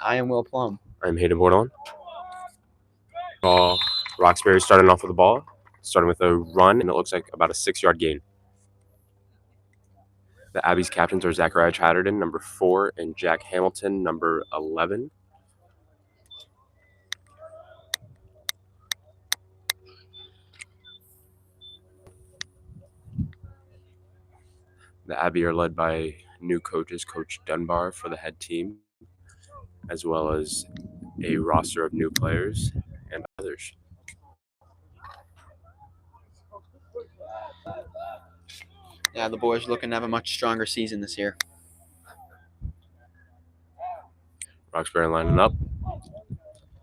I am Will Plum. I'm Hayden Bordelon. Roxbury starting off with the ball, starting with a run, and it looks like about a 6-yard gain. The Abbey's captains are Zachariah Chatterton, number 4, and Jack Hamilton, number 11. The Abbey are led by new coaches, Coach Dunbar for the head team, as well as a roster of new players and others. Yeah, the boys are looking to have a much stronger season this year. Roxbury lining up.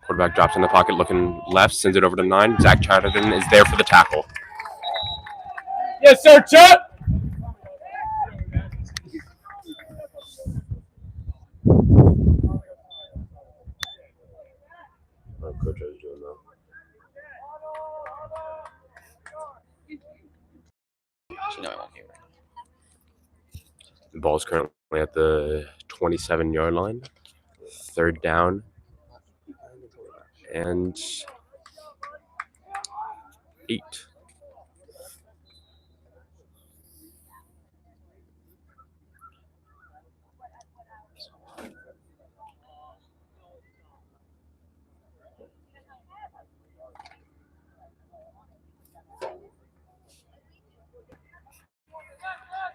Quarterback drops in the pocket, looking left, sends it over to 9. Zach Chatterton is there for the tackle. Yes, sir, Chuck. Coach is doing though. No, I won't be right. The ball is currently at the 27-yard line. 3rd down and 8.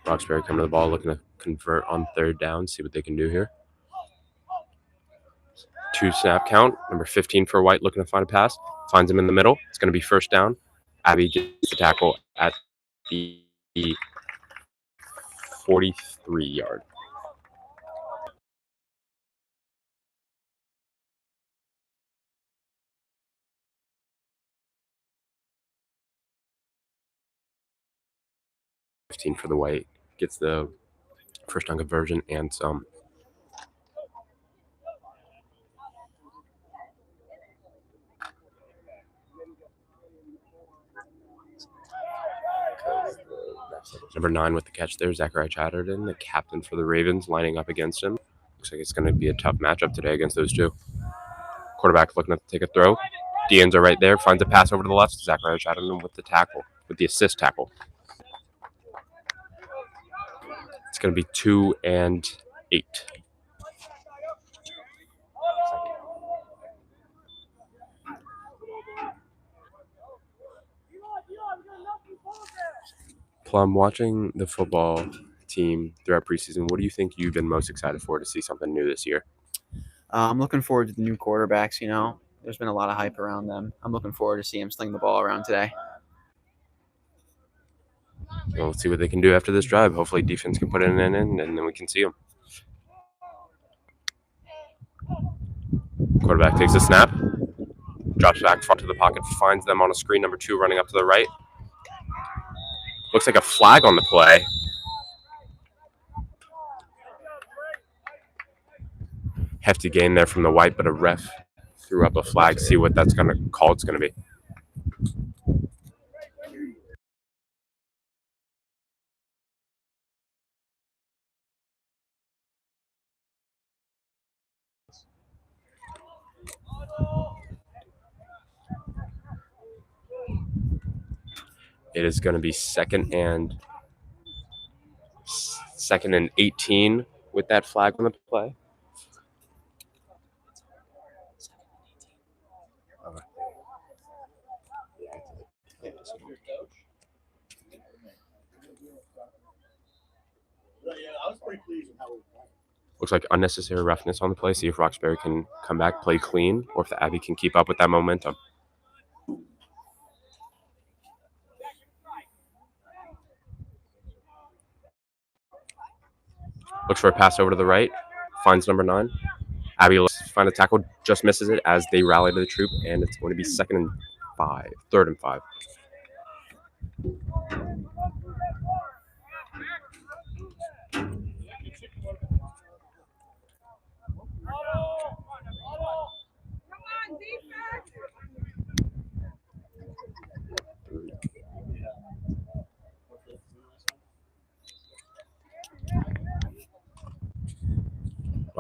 Roxbury coming to the ball, looking to convert on 3rd down, see what they can do here. 2 snap count, number 15 for White, looking to find a pass. Finds him in the middle. It's going to be 1st down. Abbey gets the tackle at the 43-yard. For the White, gets the 1st down conversion and some. Number 9 with the catch there, Zachariah Chatterton, the captain for the Ravens, lining up against him. Looks like it's going to be a tough matchup today against those two. Quarterback looking to take a throw. DNs are right there, finds a pass over to the left. Zachariah Chatterton with the tackle, with the assist tackle. It's going to be 2 and 8. Plum, watching the football team throughout preseason, what do you think you've been most excited for to see something new this year? I'm looking forward to the new quarterbacks. There's been a lot of hype around them. I'm looking forward to seeing them sling the ball around today. Well, let's see what they can do after this drive. Hopefully defense can put it in, and then we can see them. Quarterback takes a snap, drops back front to the pocket, finds them on a screen, number 2 running up to the right. Looks like a flag on the play. Hefty gain there from the White, but a ref threw up a flag. See what that's going to call it's going to be. It is going to be second and 18 with that flag on the play. Looks like unnecessary roughness on the play. See if Roxbury can come back, play clean, or if the Abbey can keep up with that momentum. Looks for a pass over to the right. Finds number 9. Abbey looks to find a tackle, just misses it as they rally to the troop, and it's going to be 3rd and 5.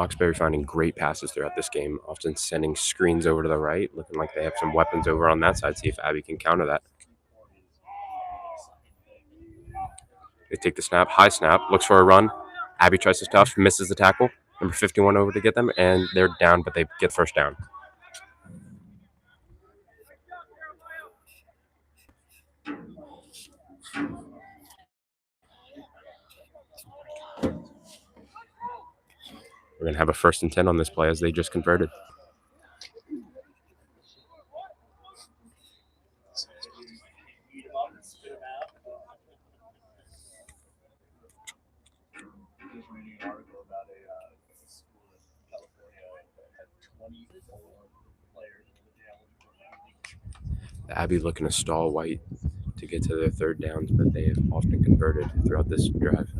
Roxbury finding great passes throughout this game, often sending screens over to the right, looking like they have some weapons over on that side. See if Abbey can counter that. They take the snap, high snap, looks for a run. Abbey tries to stuff, misses the tackle. Number 51 over to get them, and they're down, but they get first down. We're going to have a 1st and 10 on this play as they just converted. The Abbey looking to stall White to get to their 3rd downs, but they have often converted throughout this drive.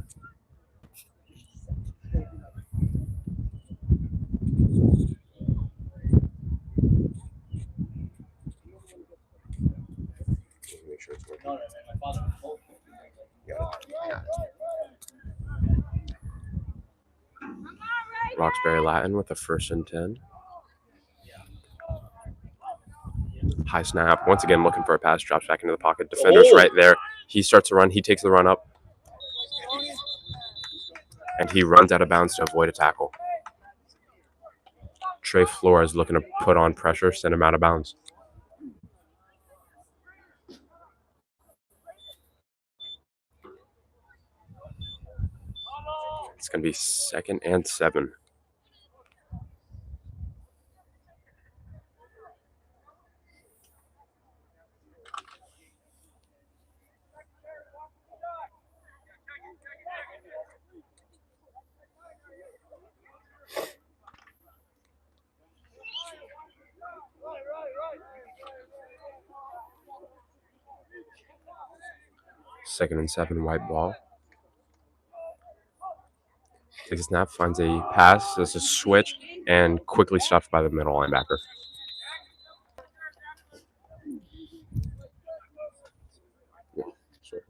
Make sure it's working. Roxbury Latin with a 1st and 10. High snap. Once again, looking for a pass. Drops back into the pocket. Defender's right there. He starts to run. He takes the run up. And he runs out of bounds to avoid a tackle. Trey Flores looking to put on pressure, send him out of bounds. It's going to be 2nd and 7. Second and 7, White ball. Takes a snap, finds a pass, does a switch, and quickly stopped by the middle linebacker. Yeah, sure.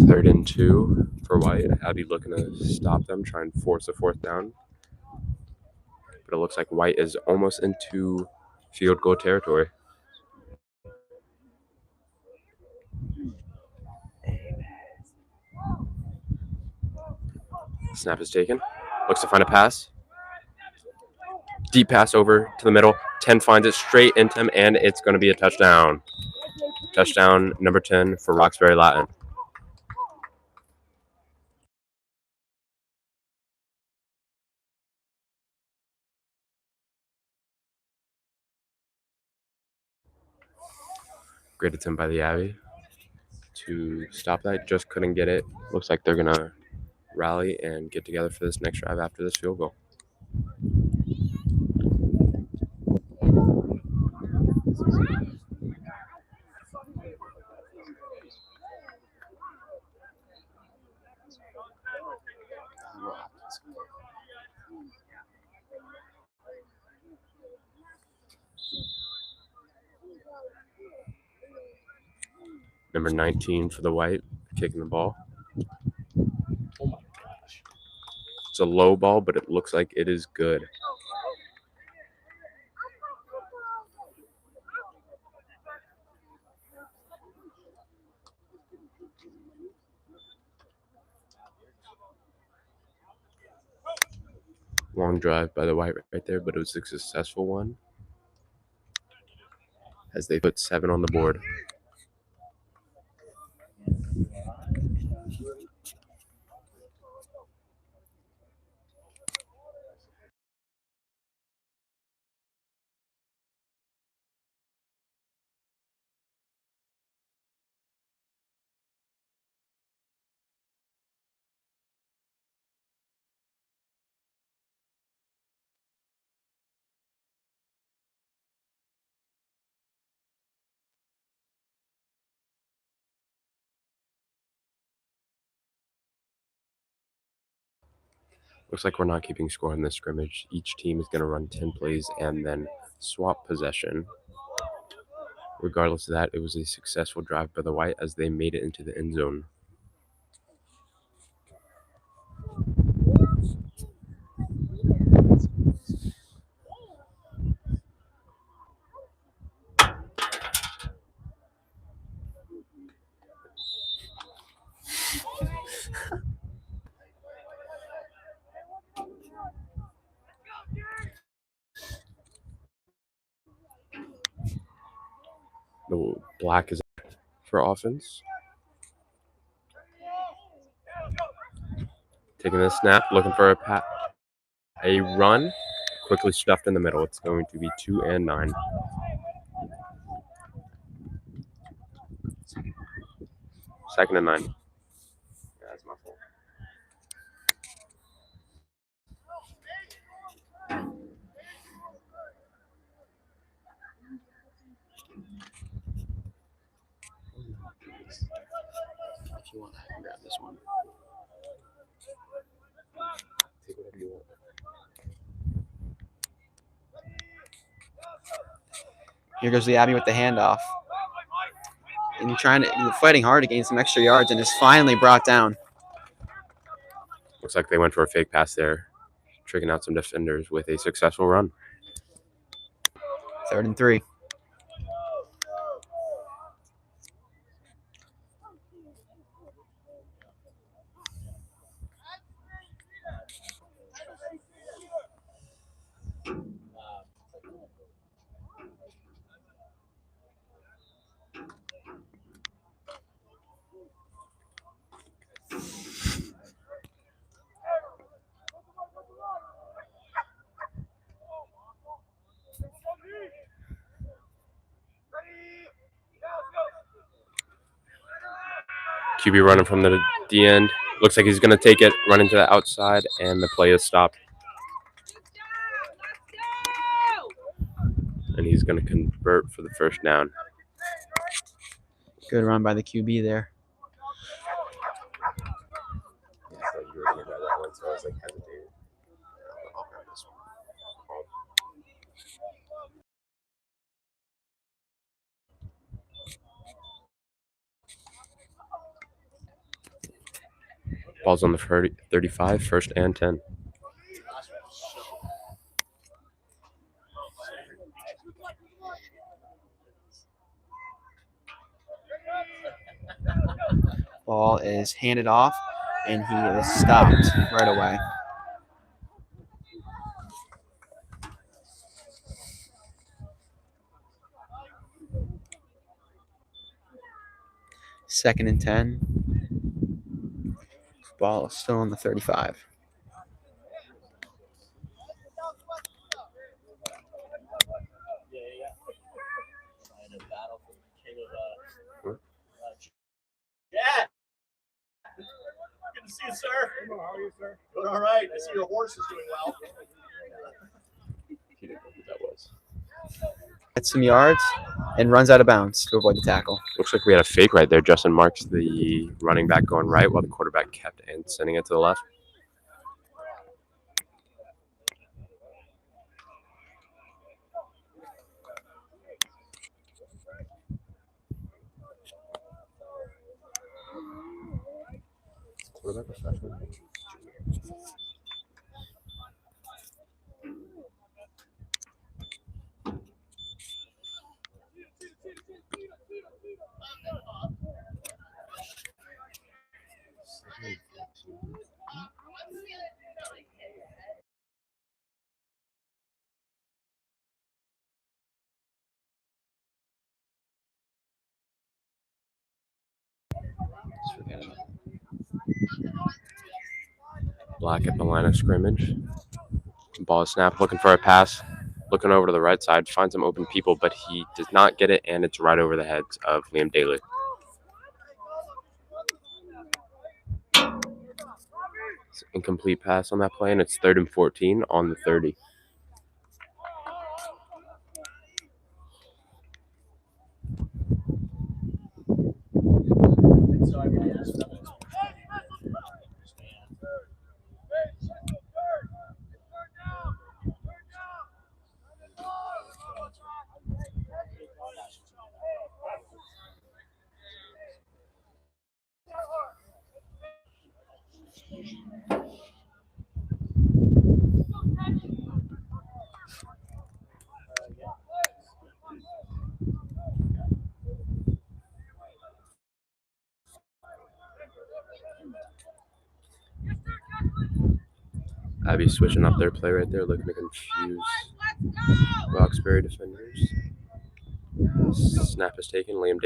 Third and 2 for White. Abbey looking to stop them, try and force a 4th down. But it looks like White is almost into field goal territory. Snap is taken. Looks to find a pass. Deep pass over to the middle. 10 finds it straight into him, and it's going to be a touchdown. Touchdown number 10 for Roxbury Latin. Great attempt by the Abbey to stop that. Just couldn't get it. Looks like they're going to rally and get together for this next drive after this field goal. Number 19 for the White, kicking the ball. Oh my gosh. It's a low ball, but it looks like it is good. Long drive by the White right there, but it was a successful one as they put 7 on the board. Looks like we're not keeping score in this scrimmage. Each team is going to run 10 plays and then swap possession. Regardless of that, it was a successful drive by the White as they made it into the end zone. The black is for offense. Taking the snap, looking for a run. Quickly stuffed in the middle. It's going to be 2 and 9. Second and 9. Yeah, that's my fault. If you want, I can grab this one. Take whatever you want. Here goes the Abbey with the handoff. And you're fighting hard to gain some extra yards, and is finally brought down. Looks like they went for a fake pass there, tricking out some defenders with a successful run. 3rd and 3. QB running from the D end. Looks like he's going to take it, run into the outside, and the play is stopped. And he's going to convert for the first down. Good run by the QB there. Yeah, I thought you were going to grab that one, so I was like hesitating. I'll grab this one. Ball's on the 35, 1st and 10. Ball is handed off, and he is stopped right away. Second and 10. Ball is still on the 35. Yeah. Good to see you, sir. How are you, sir? Doing all right. I see your horse is doing well. He didn't know who that was. Gets some yards and runs out of bounds to avoid the tackle. Looks like we had a fake right there. Justin Marks, the running back, going right while the quarterback kept and sending it to the left. Quarterback or freshman? Black at the line of scrimmage. Ball is snapped, looking for a pass. Looking over to the right side, finds some open people, but he does not get it, and it's right over the heads of Liam Daly. It's an incomplete pass on that play, and it's 3rd and 14 on the 30. Abbey switching up their play right there, looking to confuse Roxbury defenders. Snap is taken. Liam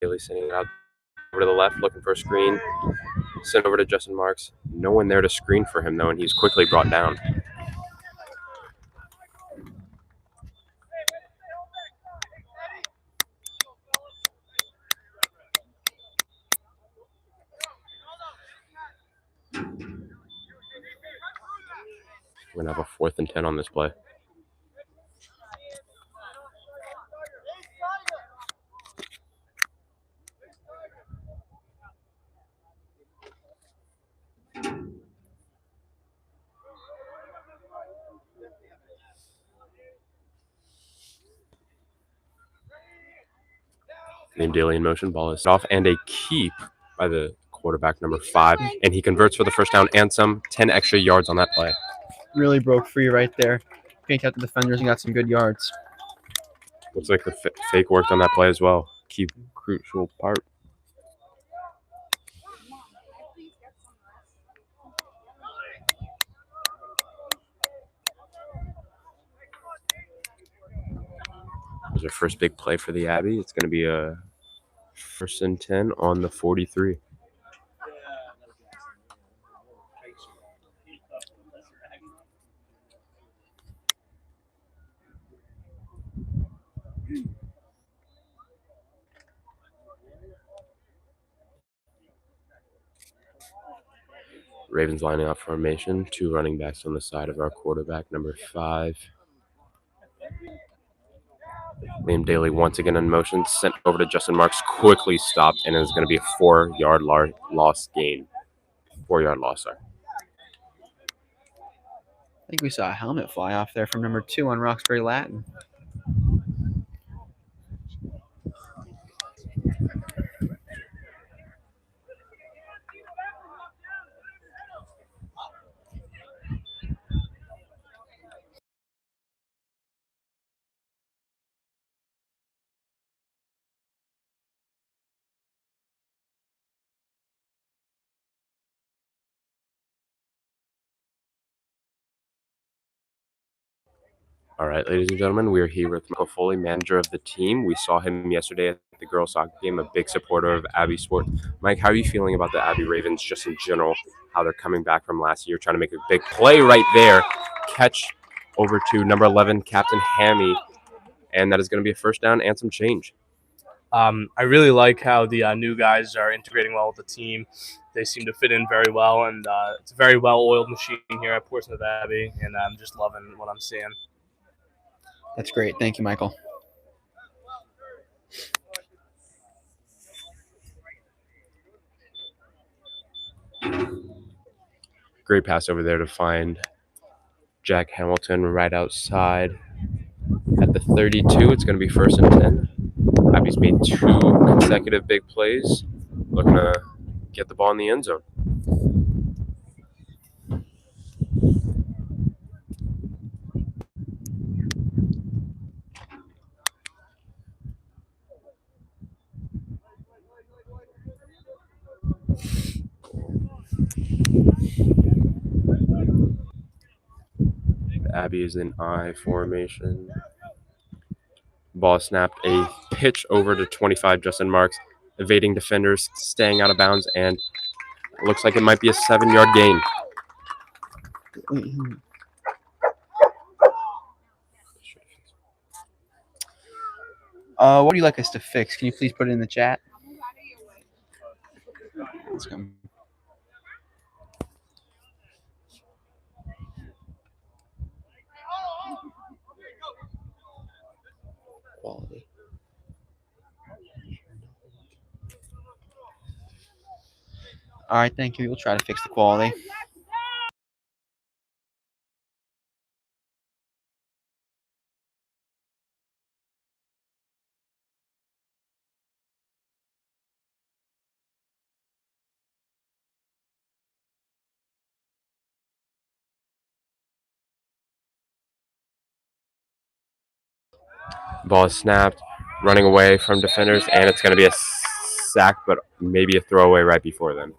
Daly sending it out over to the left, looking for a screen. Sent over to Justin Marks. No one there to screen for him, though, and he's quickly brought down. We're going to have a 4th and 10 on this play. Liam Daly in motion. Ball is off, and a keep by the quarterback, number 5. And he converts for the first down and some. 10 extra yards on that play. Really broke free right there. Picked out the defenders and got some good yards. Looks like the fake worked on that play as well. Key crucial part. There's our first big play for the Abbey. It's going to be a 1st and 10 on the 43. Ravens lining up formation. 2 running backs on the side of our quarterback, number 5. Liam Daly once again in motion. Sent over to Justin Marks. Quickly stopped, and it's going to be a 4-yard loss gain. 4-yard loss, sorry. I think we saw a helmet fly off there from number 2 on Roxbury Latin. All right, ladies and gentlemen, we are here with Michael Foley, manager of the team. We saw him yesterday at the girls' soccer game, a big supporter of Abbey sport. Mike, how are you feeling about the Abbey Ravens just in general, how they're coming back from last year, trying to make a big play right there, catch over to number 11, Captain Hammy, and that is going to be a first down and some change. I really like how the new guys are integrating well with the team. They seem to fit in very well, and it's a very well-oiled machine here at Portsmouth Abbey, and I'm just loving what I'm seeing. That's great. Thank you, Michael. Great pass over there to find Jack Hamilton right outside at the 32. It's going to be 1st and 10. Abbey's made 2 consecutive big plays. Looking to get the ball in the end zone. Abbey is in I formation. Ball snapped. A pitch over to 25, Justin Marks, evading defenders, staying out of bounds, and it looks like it might be a 7-yard gain. What would you like us to fix? Can you please put it in the chat? Let's go. Quality. All right, thank you. We'll try to fix the quality. Ball is snapped, running away from defenders, and it's going to be a sack, but maybe a throwaway right before then.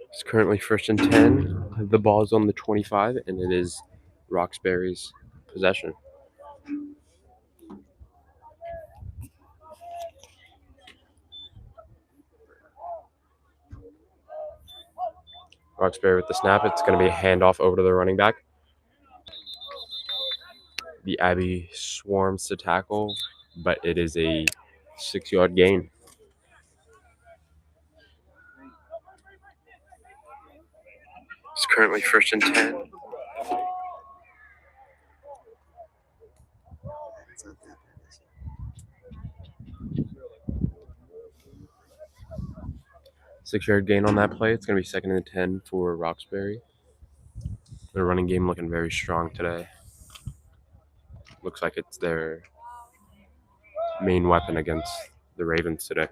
It's currently 1st and 10. The ball is on the 25, and it is Roxbury's possession. Roxbury with the snap. It's going to be a handoff over to the running back. The Abbey swarms to tackle, but it is a 6-yard gain. It's currently 1st and 10. Six-yard gain on that play. It's going to be 2nd and 10 for Roxbury. The running game looking very strong today. Looks like it's their main weapon against the Ravens today.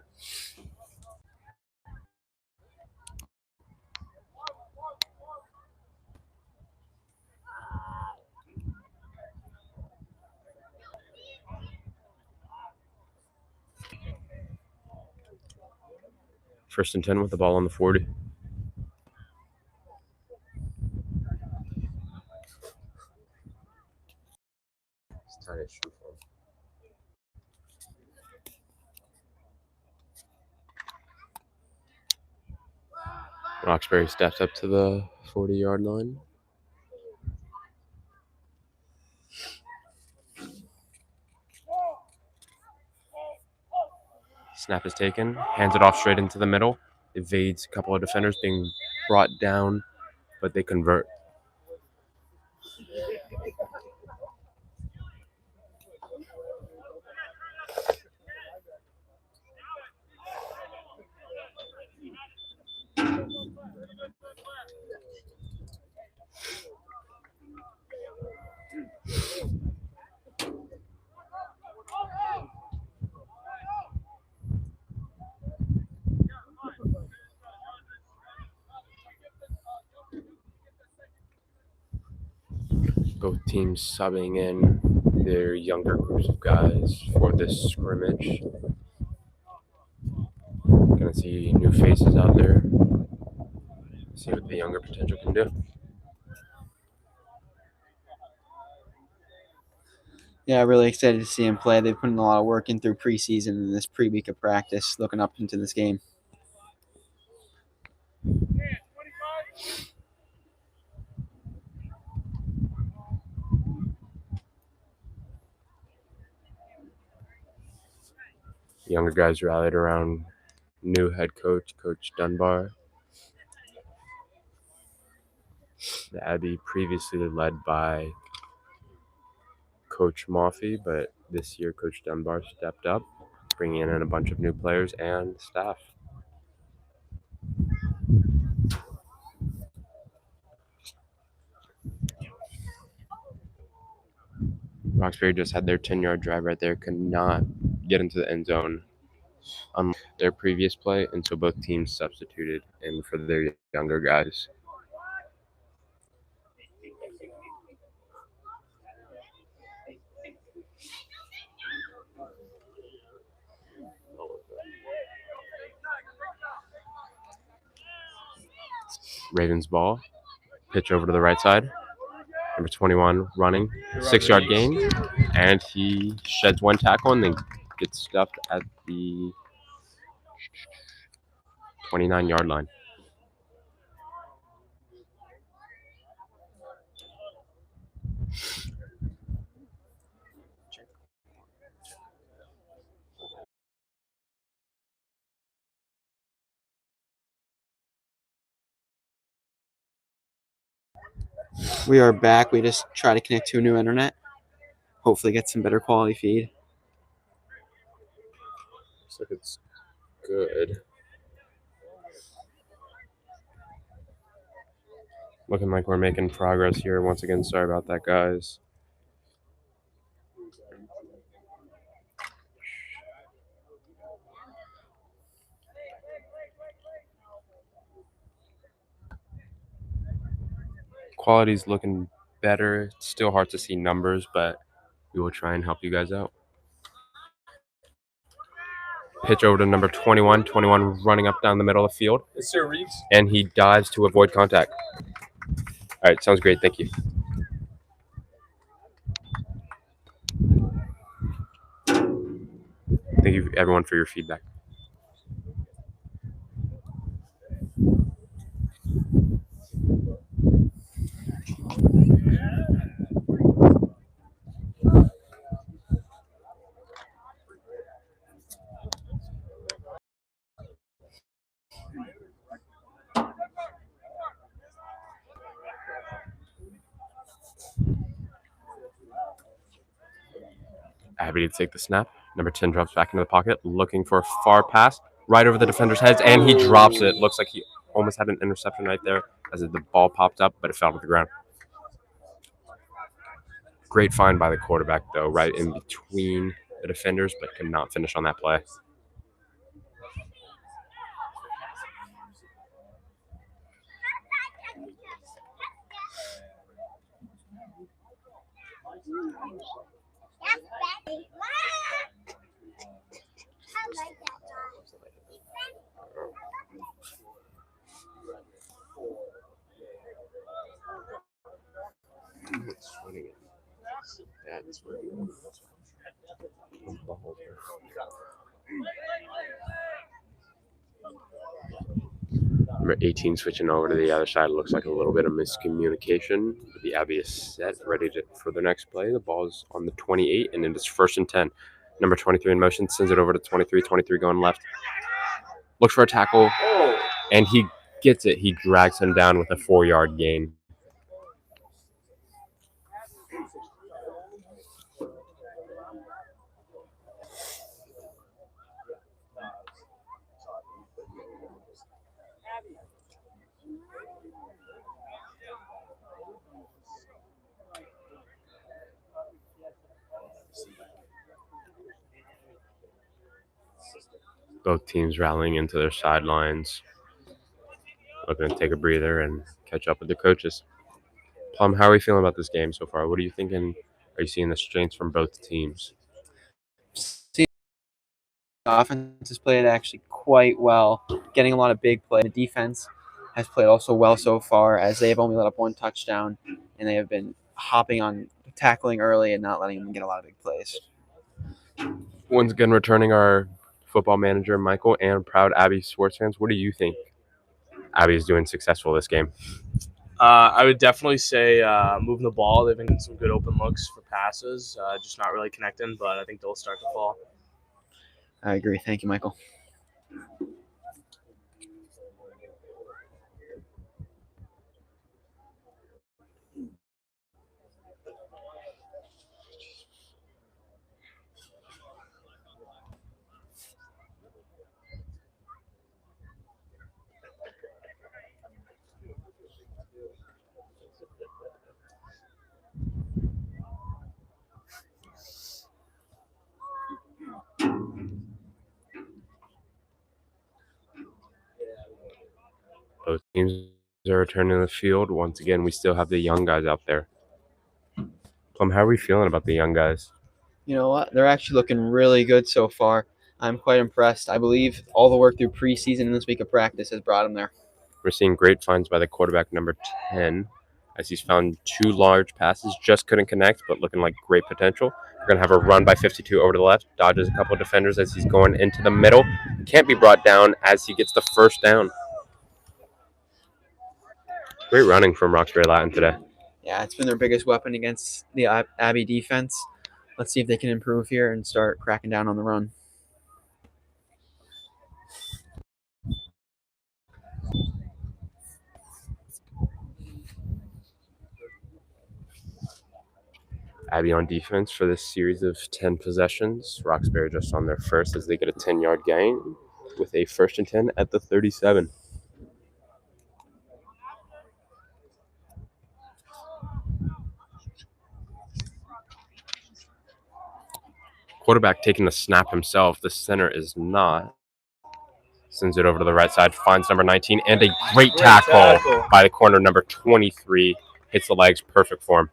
First and 10 with the ball on the 40. Roxbury steps up to the 40-yard line. Snap is taken, hands it off straight into the middle, evades a couple of defenders being brought down, but they convert. Both teams subbing in their younger groups of guys for this scrimmage. Gonna see new faces out there. See what the younger potential can do. Yeah, really excited to see him play. They've put in a lot of work in through preseason and this pre-week of practice, looking up into this game. Younger guys rallied around new head coach, Coach Dunbar. The Abbey previously led by Coach Moffey, but this year Coach Dunbar stepped up, bringing in a bunch of new players and staff. Roxbury just had their 10-yard drive right there, could not get into the end zone unlike their previous play, and so both teams substituted in for their younger guys. Ravens ball, pitch over to the right side. Number 21 running, 6-yard gain, and he sheds one tackle and then gets stuffed at the 29-yard line. We are back. We just try to connect to a new internet. Hopefully get some better quality feed. Looks like it's good. Looking like we're making progress here. Once again, sorry about that, guys. Quality's looking better. It's still hard to see numbers, but we will try and help you guys out. Pitch over to number 21. 21 running up down the middle of the field. It's Sir Reeves. And he dives to avoid contact. All right, sounds great. Thank you. Thank you, everyone, for your feedback. Abbey to take the snap. Number 10 drops back into the pocket, looking for a far pass right over the defender's heads, and he drops it. Looks like he almost had an interception right there as the ball popped up, but it fell to the ground. Great find by the quarterback, though, right in between the defenders, but could not finish on that play. Number 18 switching over to the other side. Looks like a little bit of miscommunication. The Abbey is set, ready for the next play. The ball is on the 28, and it is 1st and 10. Number 23 in motion, sends it over to 23. 23 going left. Looks for a tackle, and he gets it. He drags him down with a 4-yard gain. Both teams rallying into their sidelines, looking to take a breather and catch up with the coaches. Plum, how are you feeling about this game so far? What are you thinking? Are you seeing the strengths from both teams? The offense has played actually quite well, getting a lot of big play. The defense has played also well so far, as they have only let up 1 touchdown, and they have been hopping on tackling early and not letting them get a lot of big plays. Once again, returning our football manager, Michael, and proud Abbey sports fans. What do you think Abbey is doing successful this game? I would definitely say moving the ball. They've been getting some good open looks for passes, just not really connecting, but I think they'll start to fall. I agree. Thank you, Michael. Both teams are returning to the field. Once again, we still have the young guys out there. Plum, how are we feeling about the young guys? You know what? They're actually looking really good so far. I'm quite impressed. I believe all the work through preseason and this week of practice has brought them there. We're seeing great finds by the quarterback, number 10, as he's found 2 large passes. Just couldn't connect, but looking like great potential. We're going to have a run by 52 over to the left. Dodges a couple of defenders as he's going into the middle. Can't be brought down as he gets the 1st down. Great running from Roxbury Latin today. Yeah, it's been their biggest weapon against the Abbey defense. Let's see if they can improve here and start cracking down on the run. Abbey on defense for this series of 10 possessions. Roxbury just on their first as they get a 10-yard gain with a 1st and 10 at the 37. Quarterback taking the snap himself. The center is not. Sends it over to the right side. Finds number 19 and a great tackle by the corner, number 23. hits the legs, perfect form.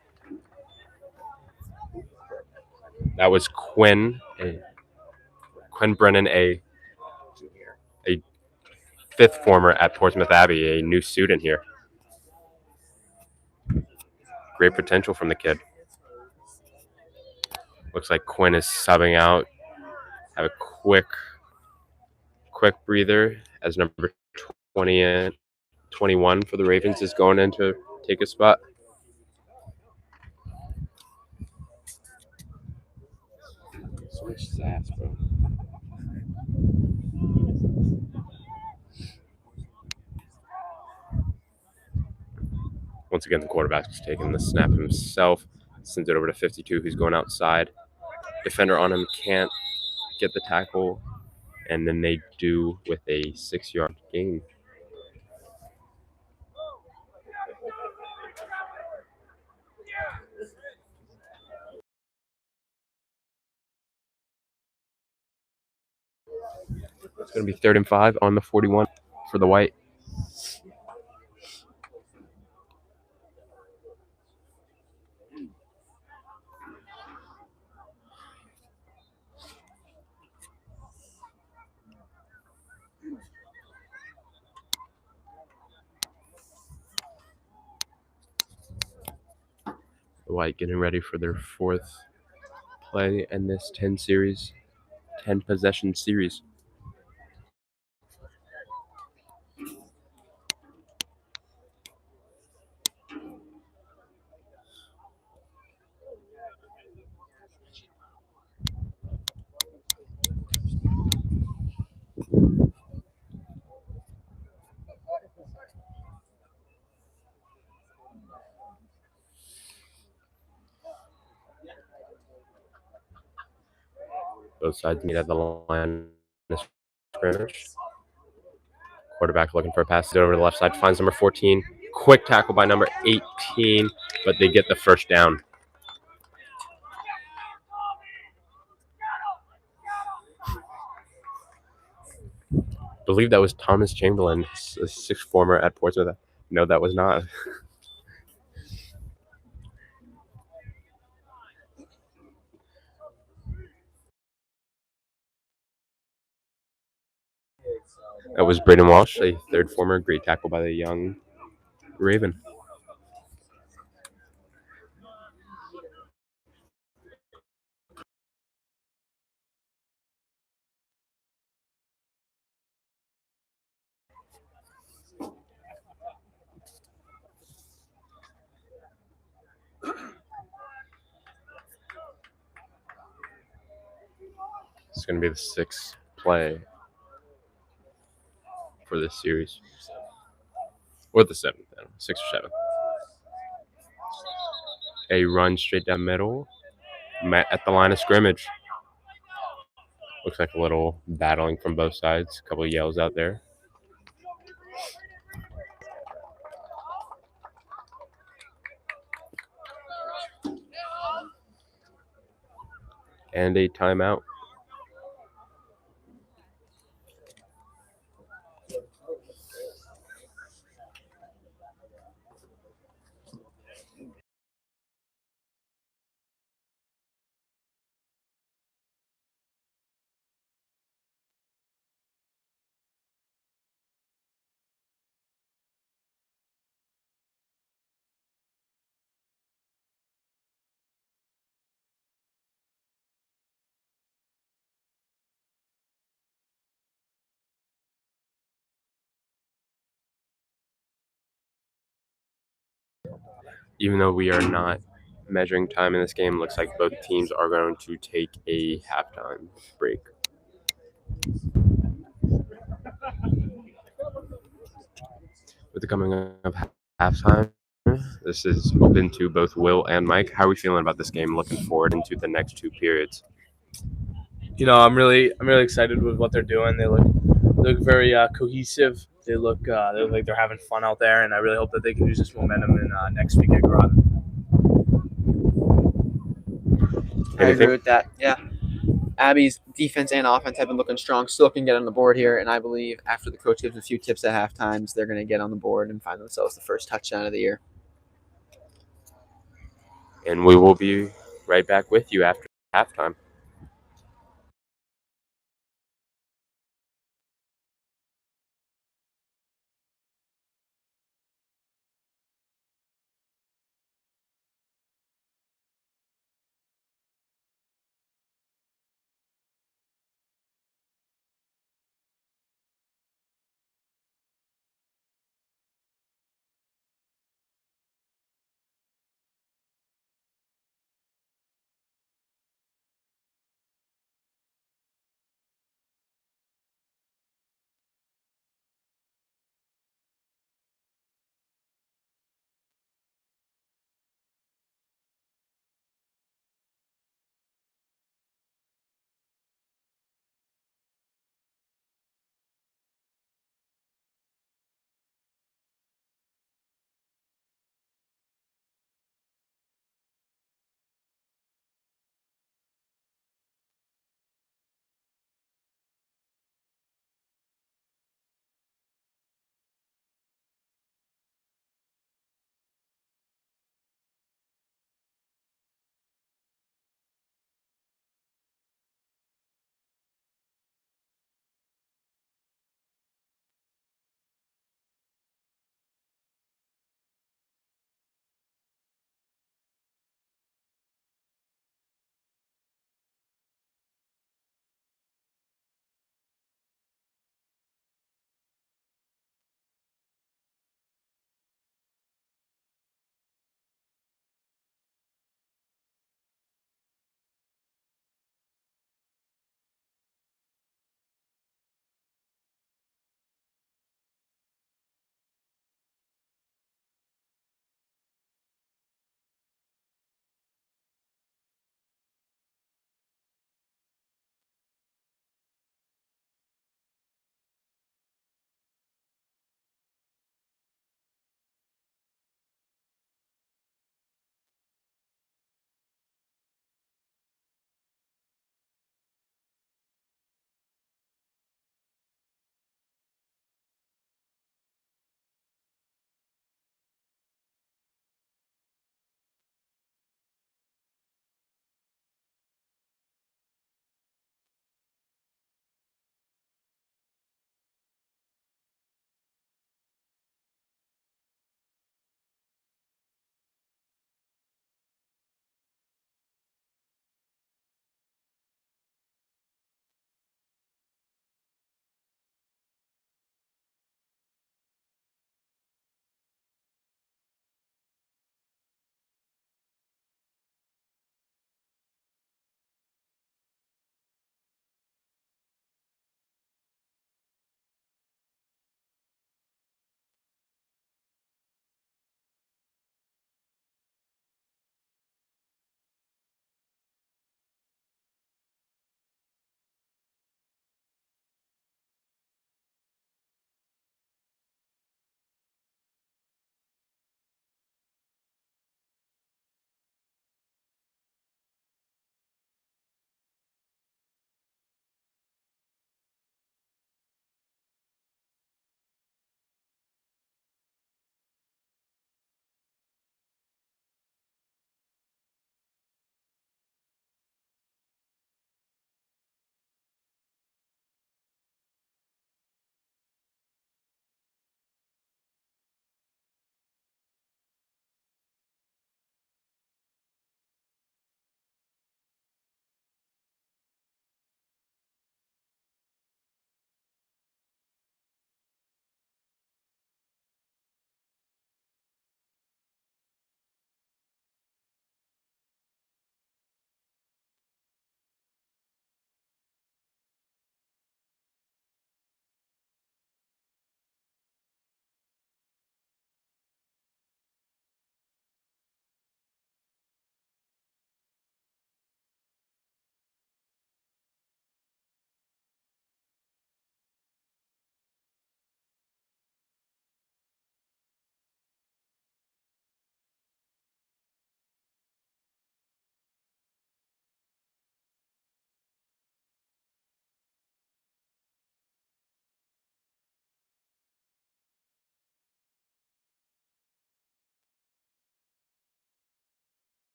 That was Quinn Brennan, a fifth former at Portsmouth Abbey, a new student here. Great potential from the kid. Looks like Quinn is subbing out. Have a quick breather as number 21 for the Ravens is going in to take a spot. Switch his ass, bro. Once again, the quarterback's taking the snap himself. Sends it over to 52, who's going outside. Defender on him can't get the tackle, and then they do with a 6-yard gain. It's going to be 3rd and 5 on the 41 for the White. The White getting ready for their 4th play in this 10 possession series. Both sides meet at the line of scrimmage. Quarterback looking for a pass over to the left side, finds number 14. Quick tackle by number 18, but they get the first down. I believe that was Thomas Chamberlain, a 6th former at Portsmouth. No, that was not. That was Braden Walsh, a 3rd former. Great tackle by the young Raven. It's going to be the 6th play for this series. Or the 7th, 6th or 7th. A run straight down middle, met at the line of scrimmage. Looks like a little battling from both sides. A couple of yells out there. And a timeout. Even though we are not measuring time in this game, looks like both teams are going to take a halftime break. With the coming of halftime, this is open to both Will and Mike. How are we feeling about this game? Looking forward into the next 2 periods. You know, I'm really excited with what they're doing. They look very cohesive. They look like they're having fun out there, and I really hope that they can use this momentum in next week at Groton. I agree with that. Yeah. Abbey's defense and offense have been looking strong. Still can get on the board here, and I believe after the coach gives a few tips at half times, they're going to get on the board and find themselves the first touchdown of the year. And we will be right back with you after halftime.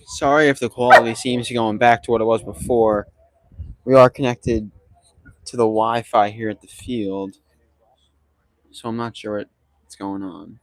Sorry if the quality seems to be going back to what it was before. We are connected to the Wi-Fi here at the field, so I'm not sure what's going on.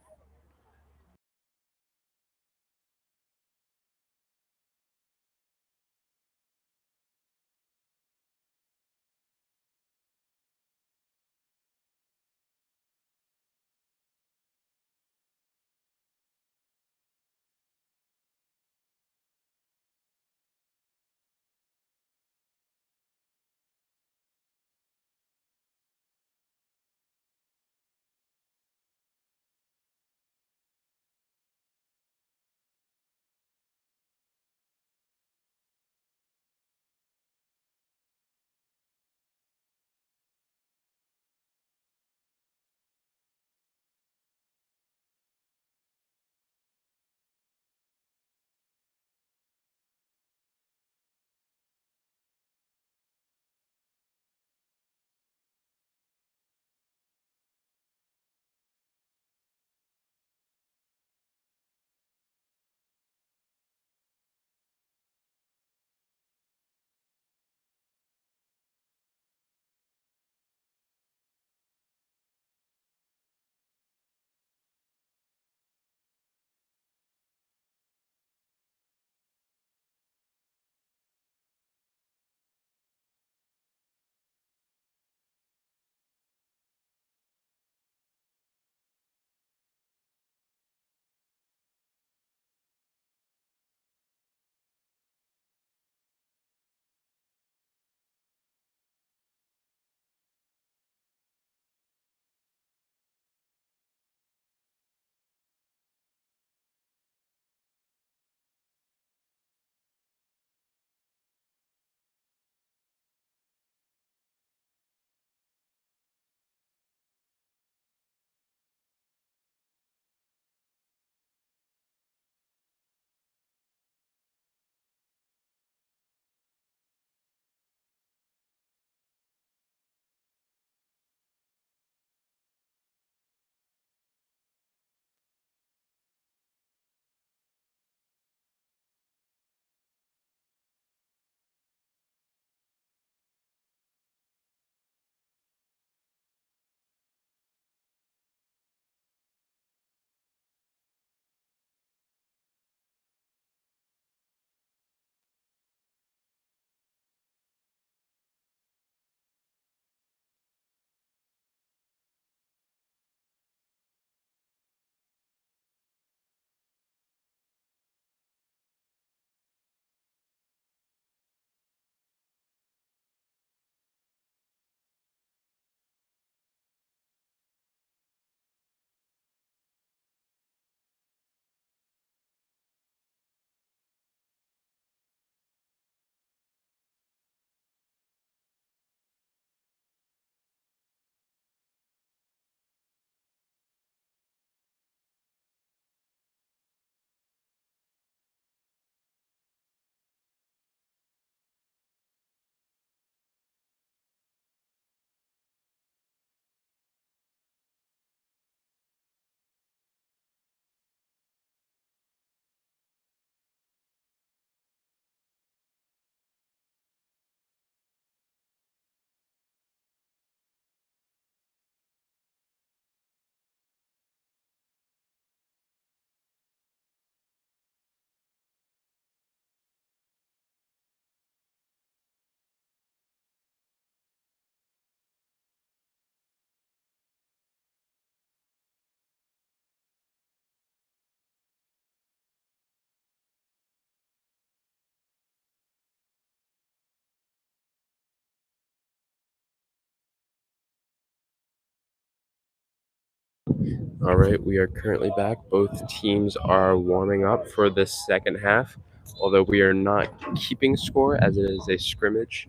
All right, we are currently back. Both teams are warming up for the second half, although we are not keeping score as it is a scrimmage.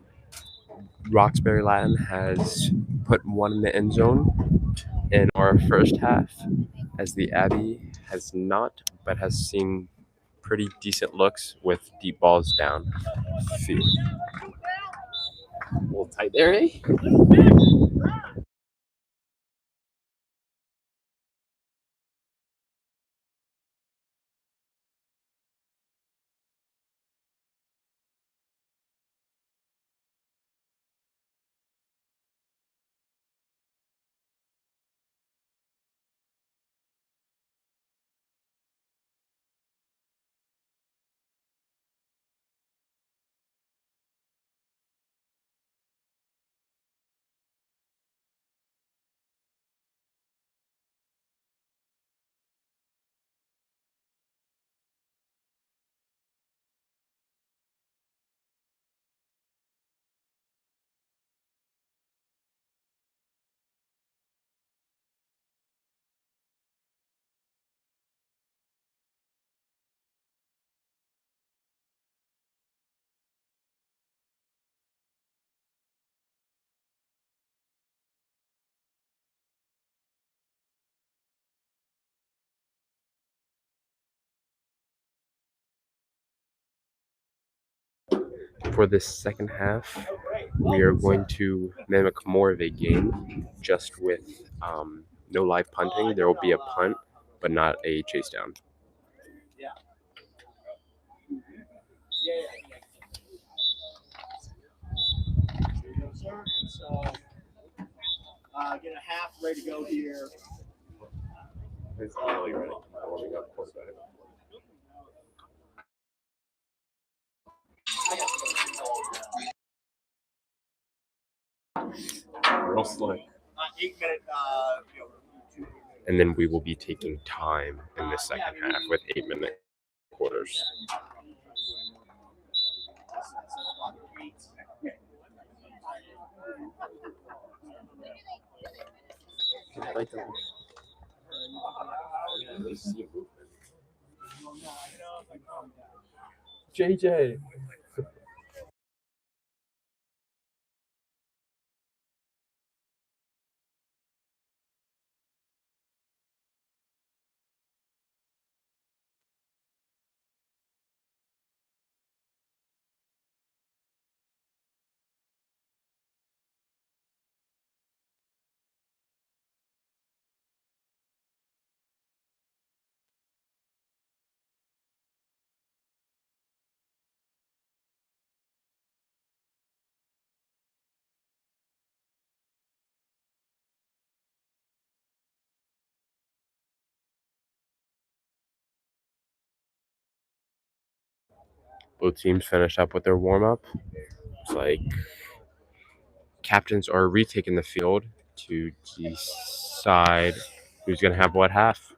Roxbury Latin has put one in the end zone in our first half, as the Abbey has not, but has seen pretty decent looks with deep balls down field. A little tight there, eh? For this second half, we are going to mimic more of a game, just with no live punting. There will be a punt, but not a chase down. So, get a half ready to go here. It's really ready. Warming up quarterback. Real slick. 8-minute. And then we will be taking time in the second half with 8-minute quarters. JJ. Both teams finished up with their warm-up. It's like captains are retaking the field to decide who's going to have what half.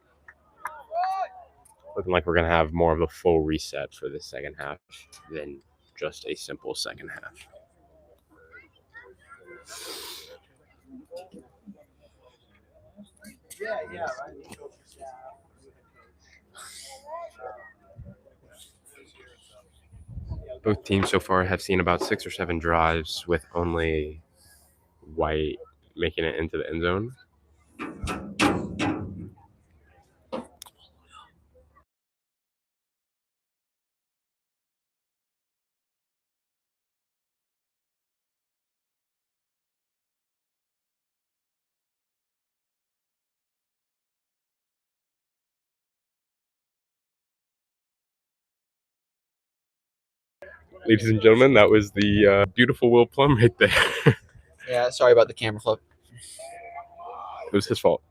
Looking like we're going to have more of a full reset for the second half than just a simple second half. Yeah, right. Both teams so far have seen about 6 or 7 drives with only White making it into the end zone. Ladies and gentlemen, that was the beautiful Will Plum right there. Yeah, sorry about the camera flip. It was his fault.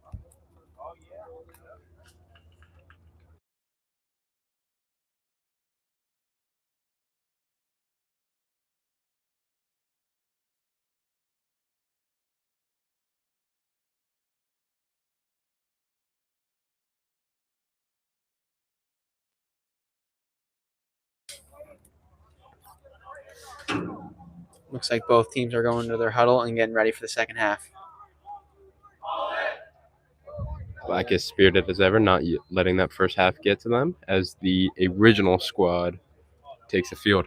Looks like both teams are going to their huddle and getting ready for the second half. Black as spirited as ever, not letting that first half get to them as the original squad takes the field.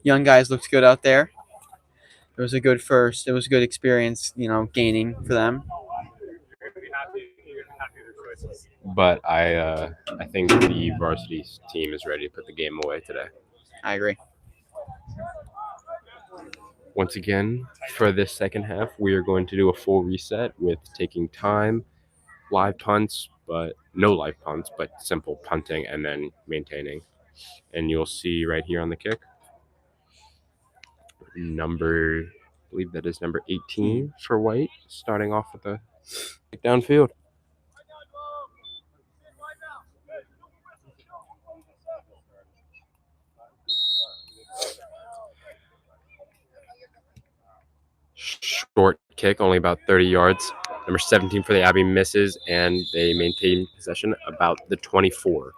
Young guys looked good out there. It was a good first. It was a good experience, gaining for them. But I think the varsity team is ready to put the game away today. I agree. Once again, for this second half, we are going to do a full reset with taking time, live punts, but no live punts, but simple punting and then maintaining. And you'll see right here on the kick, I believe that is number 18 for White, starting off with a kick downfield. Short kick, only about 30 yards. Number 17 for the Abbey misses, and they maintain possession about the 24.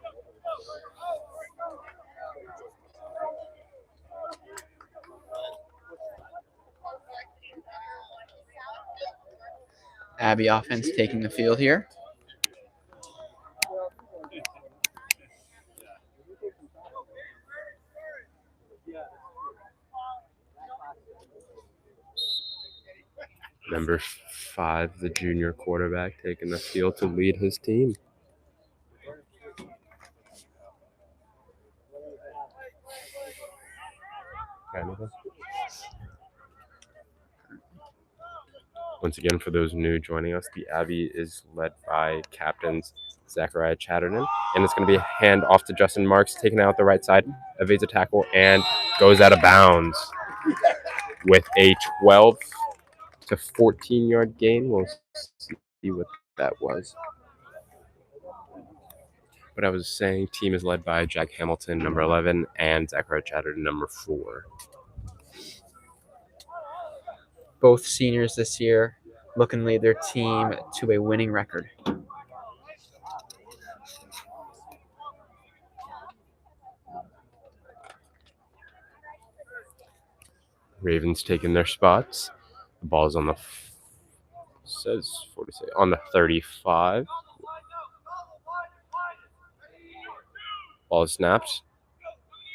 Abbey offense taking the field here. Number 5, the junior quarterback, taking the field to lead his team. anything. Once again, for those new joining us, the Abbey is led by captains Zachariah Chatterton, and it's going to be a hand off to Justin Marks, taken out the right side, evades a tackle, and goes out of bounds with a 12 to 14-yard gain. We'll see what that was. But I was saying, team is led by Jack Hamilton, number 11, and Zachariah Chatterton, number 4. Both seniors this year looking to lead their team to a winning record. Ravens taking their spots. The ball is on the on the 35. Ball is snapped.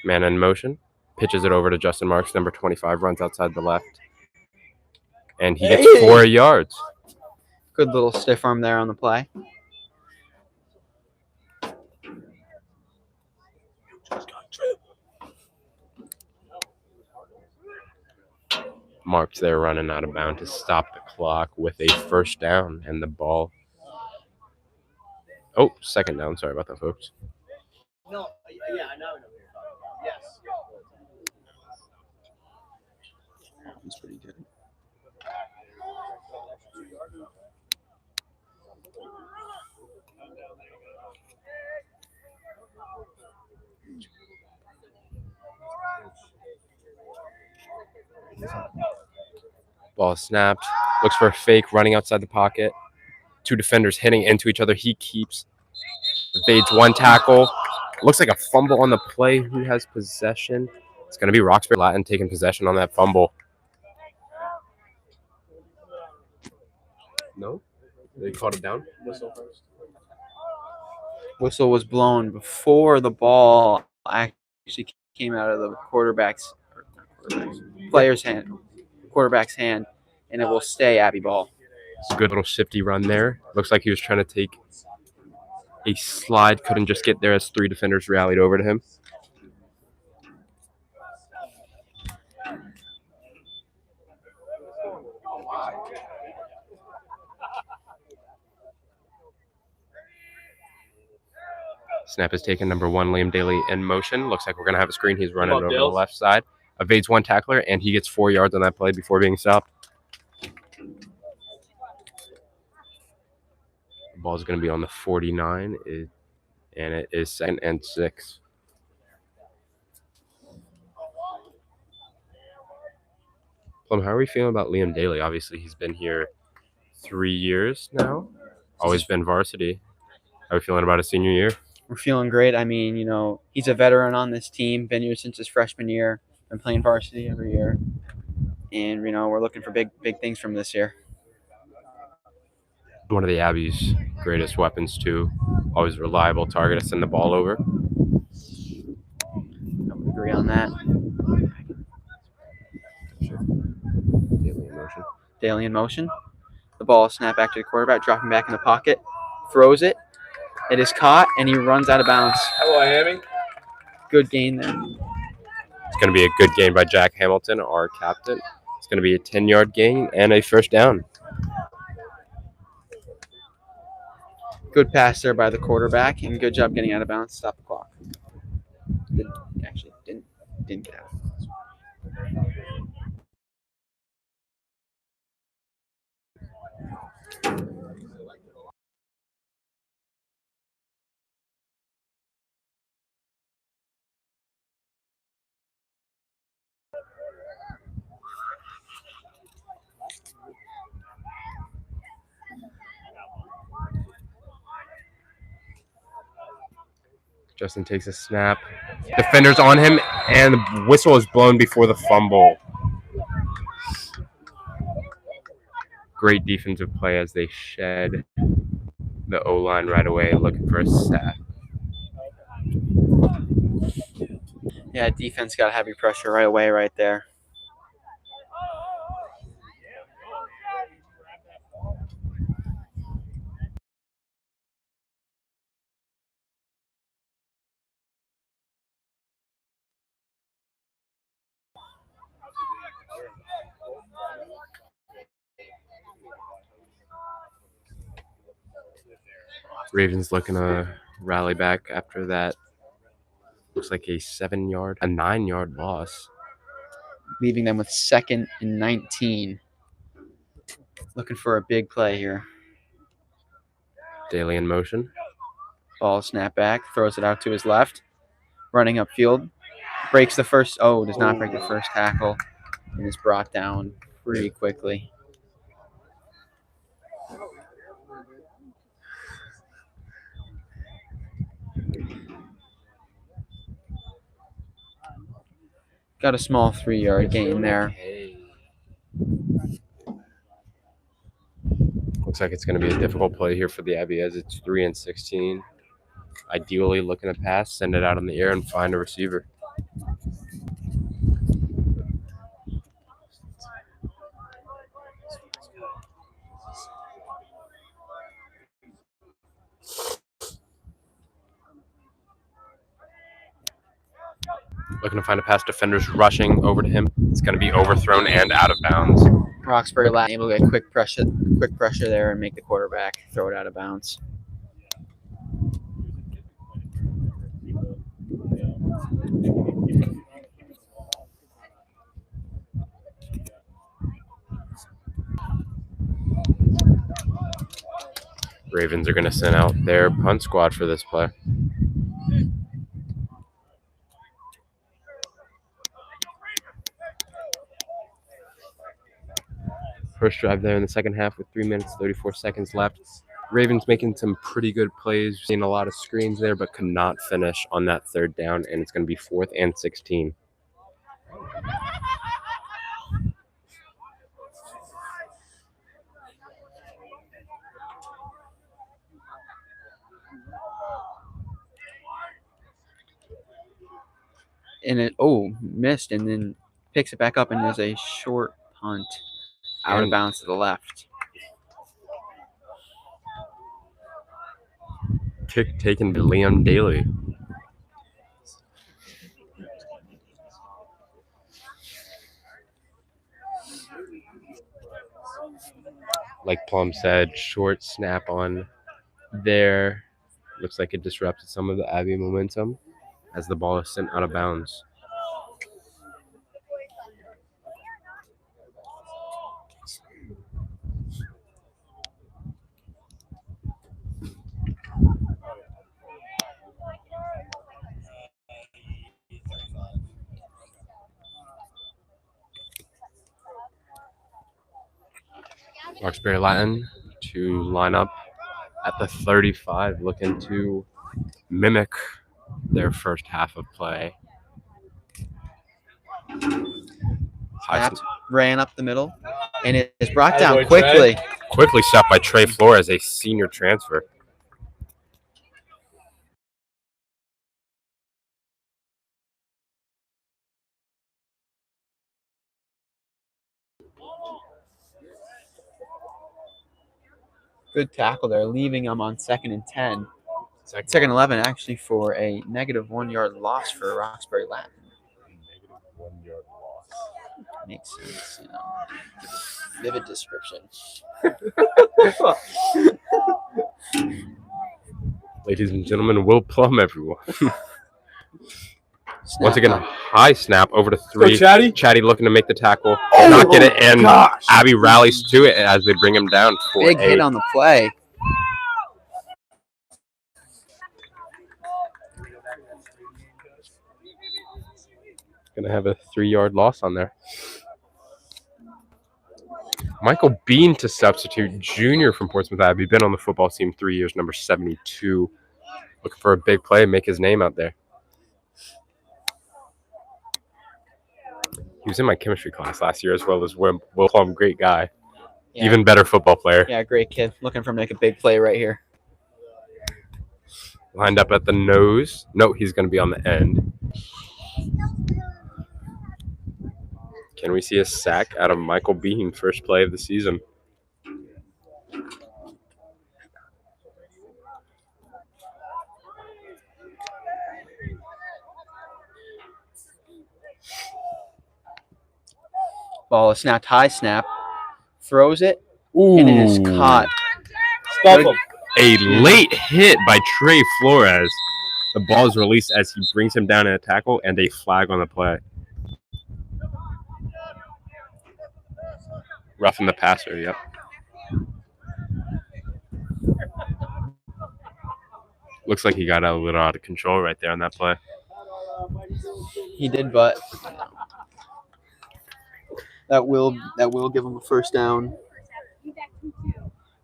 Man in motion. Pitches it over to Justin Marks, number 25, runs outside the left. And he gets 4 yards. Good little stiff arm there on the play. Marks there running out of bounds to stop the clock with a first down and the ball. Oh, second down. Sorry about that, folks. No, yeah, I know what you're talking about. Yes. That's pretty good. Ball snapped. Looks for a fake, running outside the pocket. 2 defenders hitting into each other. He keeps. Evades 1 tackle. Looks like a fumble on the play. Who has possession? It's going to be Roxbury Latin taking possession on that fumble. No? They caught it down? Whistle first. Whistle was blown before the ball actually came out of the player's hand, quarterback's hand, and it will stay Abbey ball. It's a good little shifty run there. Looks like he was trying to take a slide, couldn't just get there as 3 defenders rallied over to him. Snap is taken, number 1, Liam Daly in motion. Looks like we're going to have a screen. He's running over the left side. Evades 1 tackler, and he gets 4 yards on that play before being stopped. The ball is going to be on the 49, and it is 2nd and 6. Plum, how are we feeling about Liam Daly? Obviously, he's been here 3 years now. Always been varsity. How are we feeling about his senior year? We're feeling great. I mean, he's a veteran on this team, been here since his freshman year, been playing varsity every year. And, we're looking for big things from this year. One of the Abbey's greatest weapons, too. Always reliable target to send the ball over. I would agree on that. Daly in motion. The ball is snapped back to the quarterback, dropping back in the pocket, throws it. It is caught, and he runs out of bounds. Hello, Miami. Good gain there. It's going to be a good gain by Jack Hamilton, our captain. It's going to be a 10-yard gain and a first down. Good pass there by the quarterback, and good job getting out of bounds. Stop the clock. Didn't get out. Justin takes a snap. Defender's on him, and the whistle is blown before the fumble. Great defensive play as they shed the O-line right away, looking for a sack. Yeah, defense got heavy pressure right away right there. Ravens looking to rally back after that. Looks like a 9-yard loss. Leaving them with 2nd and 19. Looking for a big play here. Daly in motion. Ball snap back, throws it out to his left. Running upfield. Breaks the first. Oh, does not break the first tackle. And is brought down pretty quickly. Got a small 3-yard gain there. Looks like it's going to be a difficult play here for the Abbey as it's 3 and 16. Ideally looking to pass, send it out in the air, and find a receiver. Looking to find a pass. Defenders rushing over to him. It's going to be overthrown and out of bounds. Roxbury Latin able to get quick pressure there and make the quarterback throw it out of bounds. Ravens are going to send out their punt squad for this play. First drive there in the second half with 3 minutes, 34 seconds left. Ravens making some pretty good plays, seeing a lot of screens there, but could not finish on that third down, and it's going to be 4th and 16. And it missed, and then picks it back up, and there's a short punt out of bounds to the left. Kick taken to Liam Daly. Like Plum said, short snap on there. Looks like it disrupted some of the Abbey momentum as the ball is sent out of bounds. Roxbury Latin to line up at the 35, looking to mimic their first half of play. Ran up the middle, and it is brought down quickly. Quickly stopped by Trey Flores, a senior transfer. Good tackle there, leaving them on 2nd and 10. 2nd and 11, actually, for a negative 1-yard loss for Roxbury Latin. Negative 1-yard loss. Makes sense. Vivid description. Ladies and gentlemen, Will Plum, everyone. Once again, a high snap over to 3. Chatty looking to make the tackle. Not get it, and Abbey rallies to it as they bring him down for big hit on the play. Going to have a 3-yard loss on there. Michael Bean to substitute, junior from Portsmouth Abbey. Been on the football team 3 years, number 72. Looking for a big play and make his name out there. He was in my chemistry class last year as well as Will Plum, great guy. Yeah. Even better football player. Yeah, great kid. Looking for him to make a big play right here. Lined up at the nose. No, he's going to be on the end. Can we see a sack out of Michael Bean, first play of the season? Ball is snapped, high snap. Throws it, and it is caught. A late hit by Trey Flores. The ball is released as he brings him down in a tackle, and a flag on the play. Roughing the passer, yep. Looks like he got a little out of control right there on that play. He did, but that will give him a first down.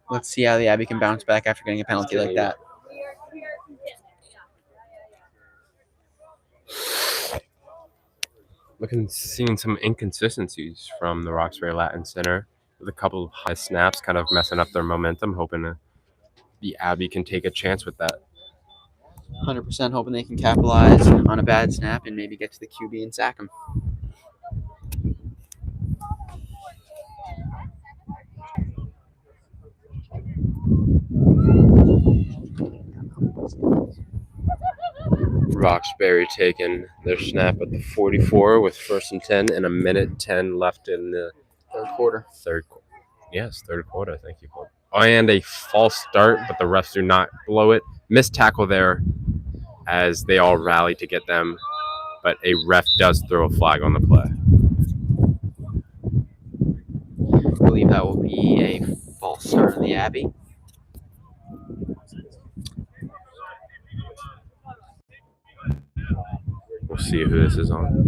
Let's see how the Abbey can bounce back after getting a penalty like that. Seeing some inconsistencies from the Roxbury Latin Center with a couple of high snaps, kind of messing up their momentum, hoping the Abbey can take a chance with that. 100% hoping they can capitalize on a bad snap and maybe get to the QB and sack him. Roxbury taking their snap at the 44 with 1st and 10 and a minute 10 left in the Third quarter. third quarter. Thank you, Paul. And a false start, but the refs do not blow it. Missed tackle there as they all rally to get them, but a ref does throw a flag on the play. I believe that will be a false start on the Abbey. We'll see who this is on.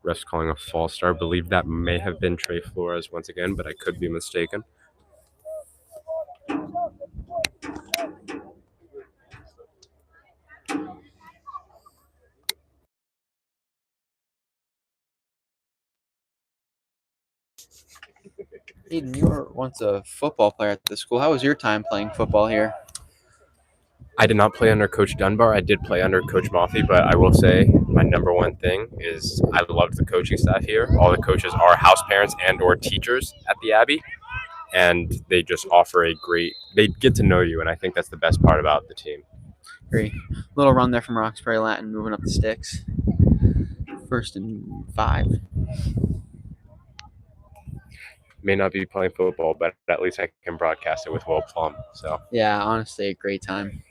Refs calling a false start. I believe that may have been Trey Flores once again, but I could be mistaken. Aiden, you were once a football player at the school. How was your time playing football here? I did not play under Coach Dunbar. I did play under Coach Moffey, but I will say my number one thing is I loved the coaching staff here. All the coaches are house parents and or teachers at the Abbey, and they just offer they get to know you, and I think that's the best part about the team. Great. Little run there from Roxbury Latin, moving up the sticks. 1st and 5. May not be playing football, but at least I can broadcast it with Will Plum. So yeah, honestly, a great time.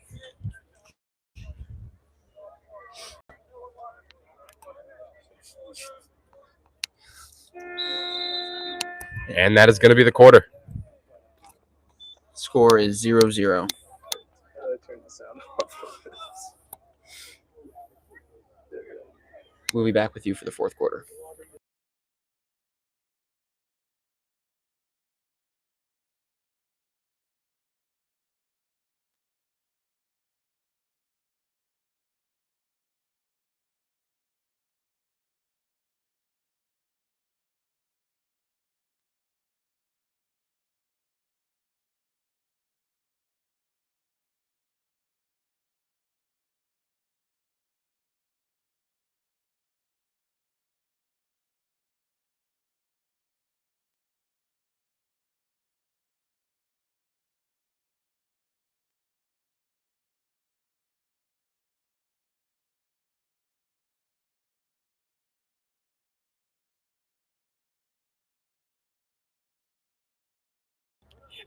And that is going to be the quarter. Score is 0-0. We'll be back with you for the 4th quarter.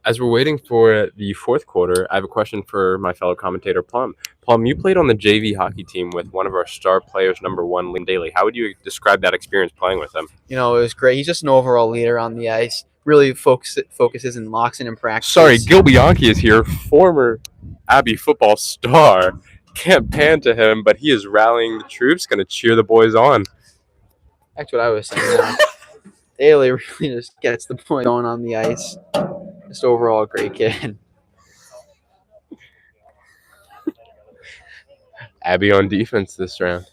As we're waiting for the 4th quarter, I have a question for my fellow commentator, Plum. Plum, you played on the JV hockey team with one of our star players, number 1, Liam Daly. How would you describe that experience playing with him? You know, it was great. He's just an overall leader on the ice. Really focuses and locks in practice. Sorry, Gil Bianchi is here, former Abbey football star. Can't pan to him, but he is rallying the troops, going to cheer the boys on. That's what I was saying. Daly really just gets the point going on the ice. Just overall a great kid. Abbey on defense this round.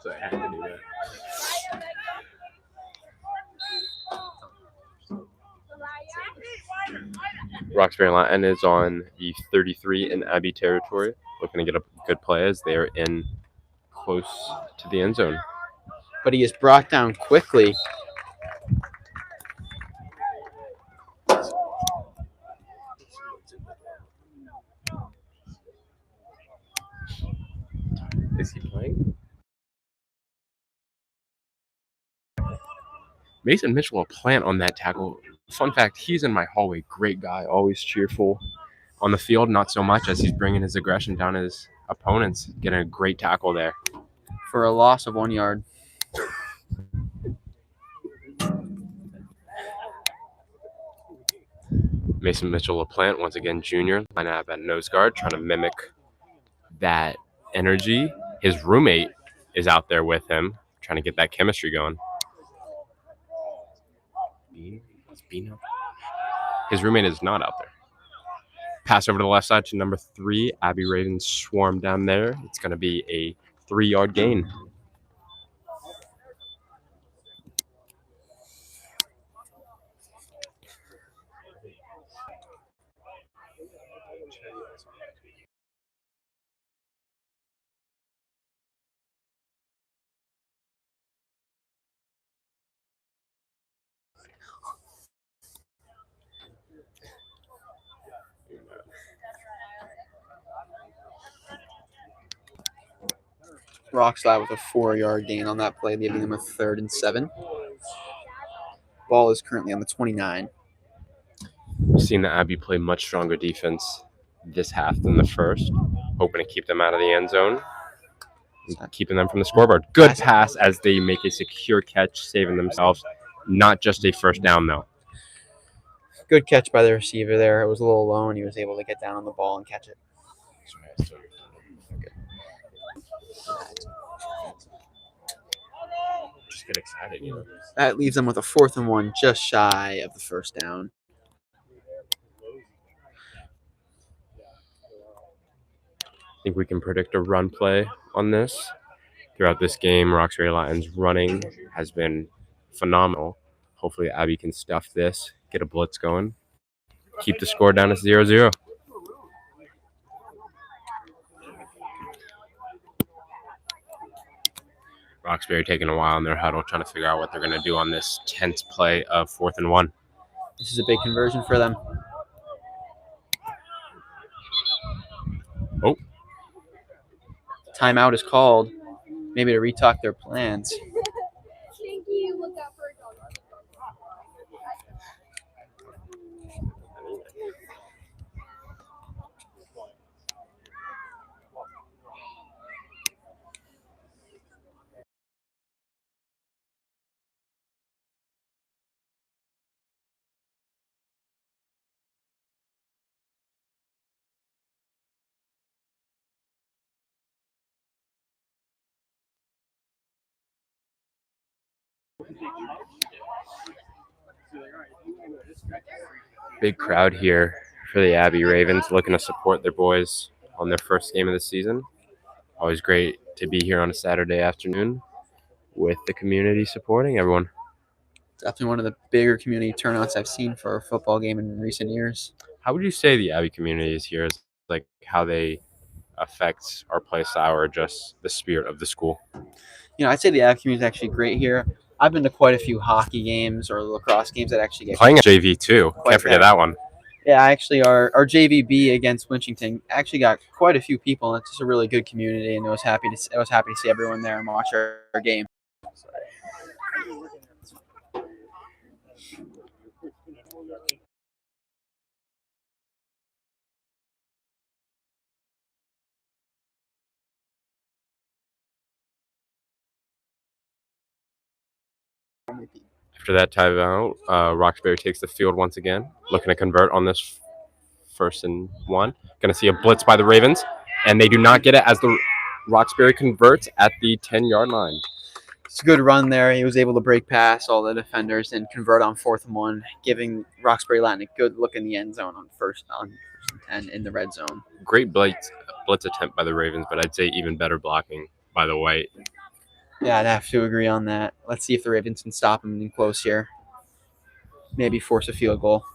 So I had to do that. Roxbury Latin is on the 33 in Abbey territory, looking to get a good play as they are in close to the end zone. But he is brought down quickly playing. Mason Mitchell, a plant on that tackle. Fun fact, he's in my hallway. Great guy, always cheerful. On the field, not so much as he's bringing his aggression down his opponents. Getting a great tackle there. For a loss of 1 yard. Mason Mitchell, a plant, once again, junior, line up at nose guard, trying to mimic that energy. His roommate is out there with him, trying to get that chemistry going. His roommate is not out there. Pass over to the left side to number 3. Abbey Ravens swarm down there. It's going to be a 3-yard gain. Roxbury with a 4-yard gain on that play, leaving them a 3rd and 7. Ball is currently on the 29. We've seen the Abbey play much stronger defense this half than the first, hoping to keep them out of the end zone, and keeping them from the scoreboard. Good pass as they make a secure catch, saving themselves. Not just a first down, though. Good catch by the receiver there. It was a little low, and he was able to get down on the ball and catch it. Just get excited, you know. That leaves them with a 4th and 1, just shy of the first down. I think we can predict a run play on this. Throughout this game, Roxbury Lions running has been phenomenal. Hopefully Abbey can stuff this, get a blitz going, keep the score down to 0-0. Roxbury taking a while in their huddle, trying to figure out what they're going to do on this tense play of 4th and 1. This is a big conversion for them. Oh. Timeout is called, maybe to retalk their plans. Thank you. Look out for a dog. Big crowd here for the Abbey Ravens, looking to support their boys on their first game of the season. Always great to be here on a Saturday afternoon with the community supporting everyone. Definitely one of the bigger community turnouts I've seen for a football game in recent years. How would you say the Abbey community is here? Is like how they affect our play style or just the spirit of the school? You know, I'd say the Abbey community is actually great here. I've been to quite a few hockey games or lacrosse games that actually get Playing at JV too. Can't forget that one. Yeah, actually, our JVB against Winchington actually got quite a few people, and it's just a really good community. And I was happy to see everyone there and watch our game. After that timeout, Roxbury takes the field once again, looking to convert on this 1st and 1. Going to see a blitz by the Ravens, and they do not get it as the Roxbury converts at the 10-yard line. It's a good run there. He was able to break past all the defenders and convert on 4th and 1, giving Roxbury Latin a good look in the end zone on first and 10 in the red zone. Great blitz attempt by the Ravens, but I'd say even better blocking by the White. Yeah, I'd have to agree on that. Let's see if the Ravens can stop him in close here. Maybe force a field goal.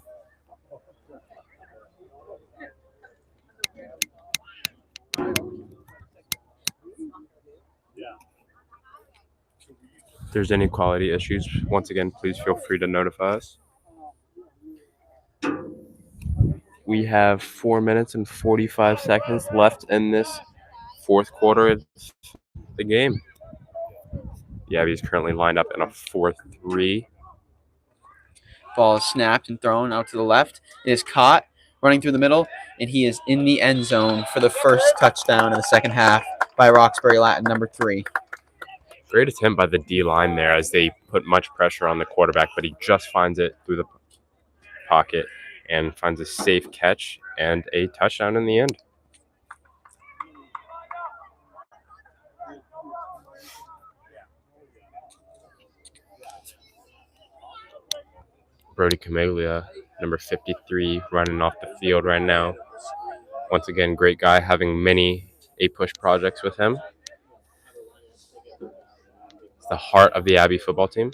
If there's any quality issues, once again, please feel free to notify us. We have 4 minutes and 45 seconds left in this 4th quarter. the game. The Abbey is currently lined up in a 4-3. Ball is snapped and thrown out to the left. It is caught, running through the middle, and he is in the end zone for the first touchdown in the second half by Roxbury Latin, number 3. Great attempt by the D-line there as they put much pressure on the quarterback, but he just finds it through the pocket and finds a safe catch and a touchdown in the end. Brody Camaglia, number 53, running off the field right now. Once again, great guy, having many A-push projects with him. It's the heart of the Abbey football team.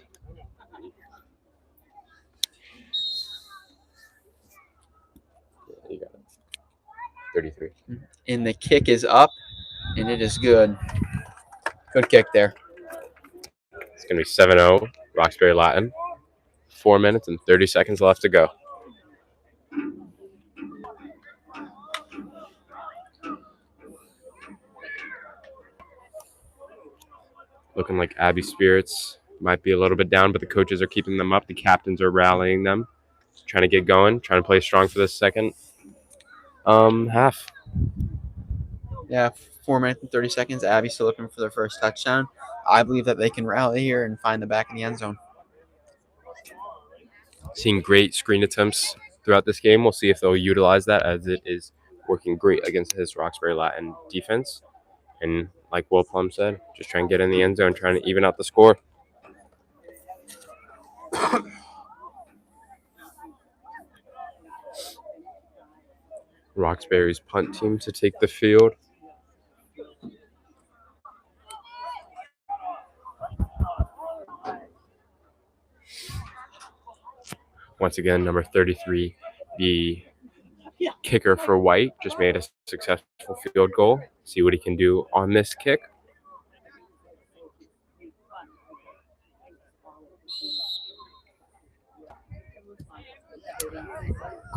You got it. 33. And the kick is up, and it is good. Good kick there. It's going to be 7-0, Roxbury Latin. 4 minutes and 30 seconds left to go. Looking like Abbey spirits might be a little bit down, but the coaches are keeping them up. The captains are rallying them, trying to get going, trying to play strong for this second half. Yeah, 4 minutes and 30 seconds. Abbey still looking for their first touchdown. I believe that they can rally here and find the back in the end zone. Seeing great screen attempts throughout this game. We'll see if they'll utilize that, as it is working great against his Roxbury Latin defense. And like Will Plum said, just try and get in the end zone, trying to even out the score. Roxbury's punt team to take the field. Once again, number 33, the kicker for White, just made a successful field goal. See what he can do on this kick.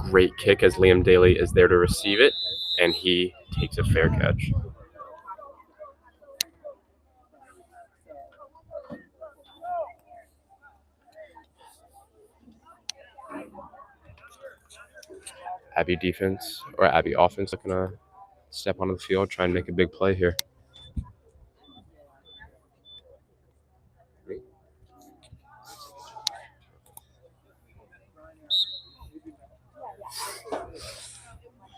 Great kick as Liam Daly is there to receive it, and he takes a fair catch. Abbey defense, or Abbey offense, looking to step onto the field, try and make a big play here.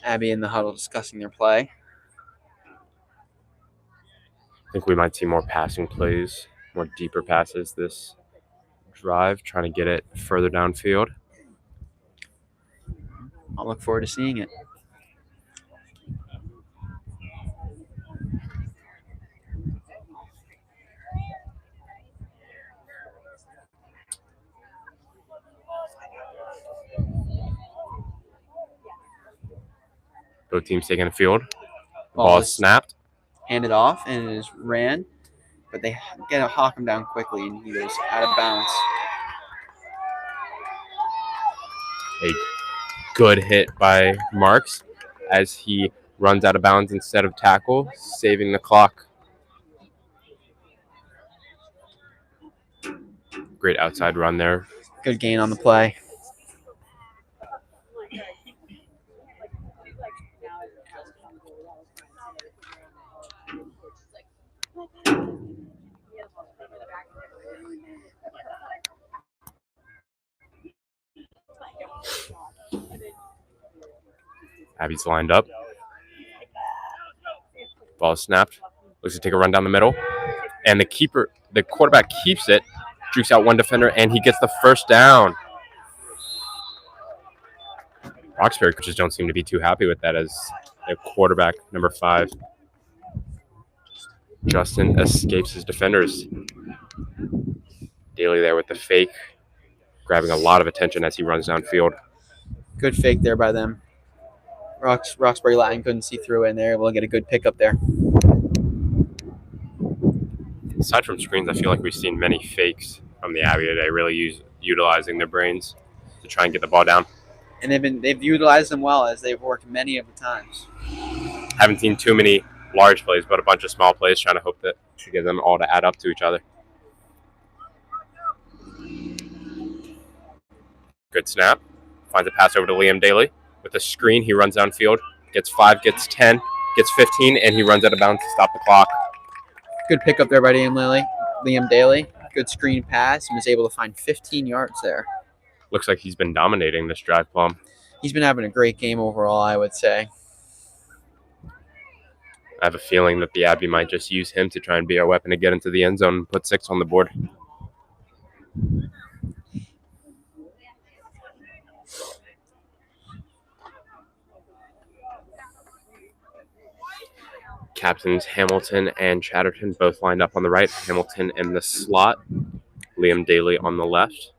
Abbey in the huddle discussing their play. I think we might see more passing plays, more deeper passes this drive, trying to get it further downfield. I'll look forward to seeing it. Both teams taking the field. Ball is snapped. Handed off, and it is ran, but they get to hawk him down quickly, and he goes out of bounds. A good hit by Marks as he runs out of bounds instead of tackle, saving the clock. Great outside run there. Good gain on the play. Abbey's lined up. Ball is snapped. Looks to take a run down the middle. And the quarterback keeps it, jukes out one defender, and he gets the first down. Roxbury coaches don't seem to be too happy with that, as their quarterback, number 5, Justin, escapes his defenders. Daly there with the fake, grabbing a lot of attention as he runs downfield. Good fake there by them. Roxbury Latin couldn't see through it, and they're able to get a good pickup there. Aside from screens, I feel like we've seen many fakes from the Abbey today, really utilizing their brains to try and get the ball down. And they've utilized them well, as they've worked many of the times. Haven't seen too many large plays, but a bunch of small plays, trying to hope that to get them all to add up to each other. Good snap. Finds a pass over to Liam Daly. With a screen, he runs downfield, gets 5, gets 10, gets 15, and he runs out of bounds to stop the clock. Good pickup there by Liam Daly. Good screen pass and was able to find 15 yards there. Looks like he's been dominating this drive, Plum. He's been having a great game overall, I would say. I have a feeling that the Abbey might just use him to try and be our weapon to get into the end zone and put 6 on the board. Captains Hamilton and Chatterton both lined up on the right. Hamilton in the slot. Liam Daly on the left.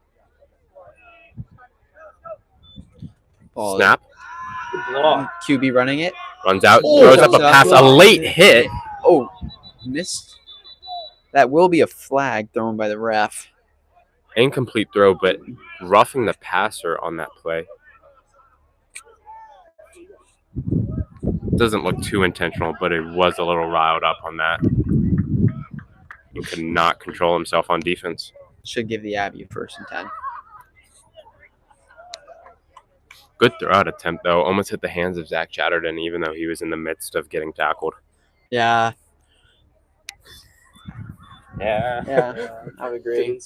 Ball. Snap. QB running it. Runs out. Oh, throws up a pass. A late hit. Oh, missed. That will be a flag thrown by the ref. Incomplete throw, but roughing the passer on that play. Doesn't look too intentional, but it was a little riled up on that. He could not control himself on defense. Should give the Abbey a 1st and 10. Good throw-out attempt, though. Almost hit the hands of Zach Chatterton, even though he was in the midst of getting tackled. Yeah, Yeah. I would agree.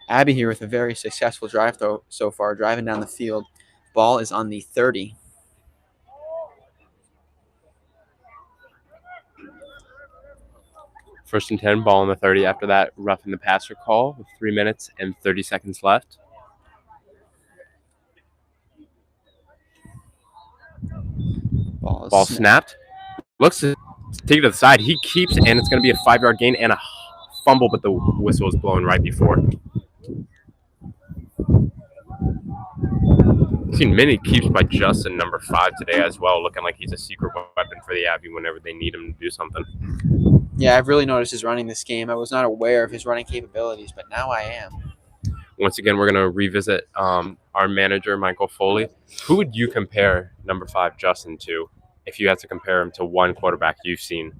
Abbey here with a very successful drive so far, driving down the field. Ball is on the 30. First and 10, ball on the 30. After that, roughing the passer call with 3 minutes and 30 seconds left. Ball snapped. Looks to take it to the side. He keeps, and it's going to be a 5-yard gain and a fumble, but the whistle is blowing right before. Seen many keeps by Justin, number 5 today as well, looking like he's a secret weapon for the Abbey whenever they need him to do something. Yeah, I've really noticed his running this game. I was not aware of his running capabilities, but now I am. Once again, we're going to revisit our manager, Michael Foley. Who would you compare number 5, Justin, to if you had to compare him to one quarterback you've seen?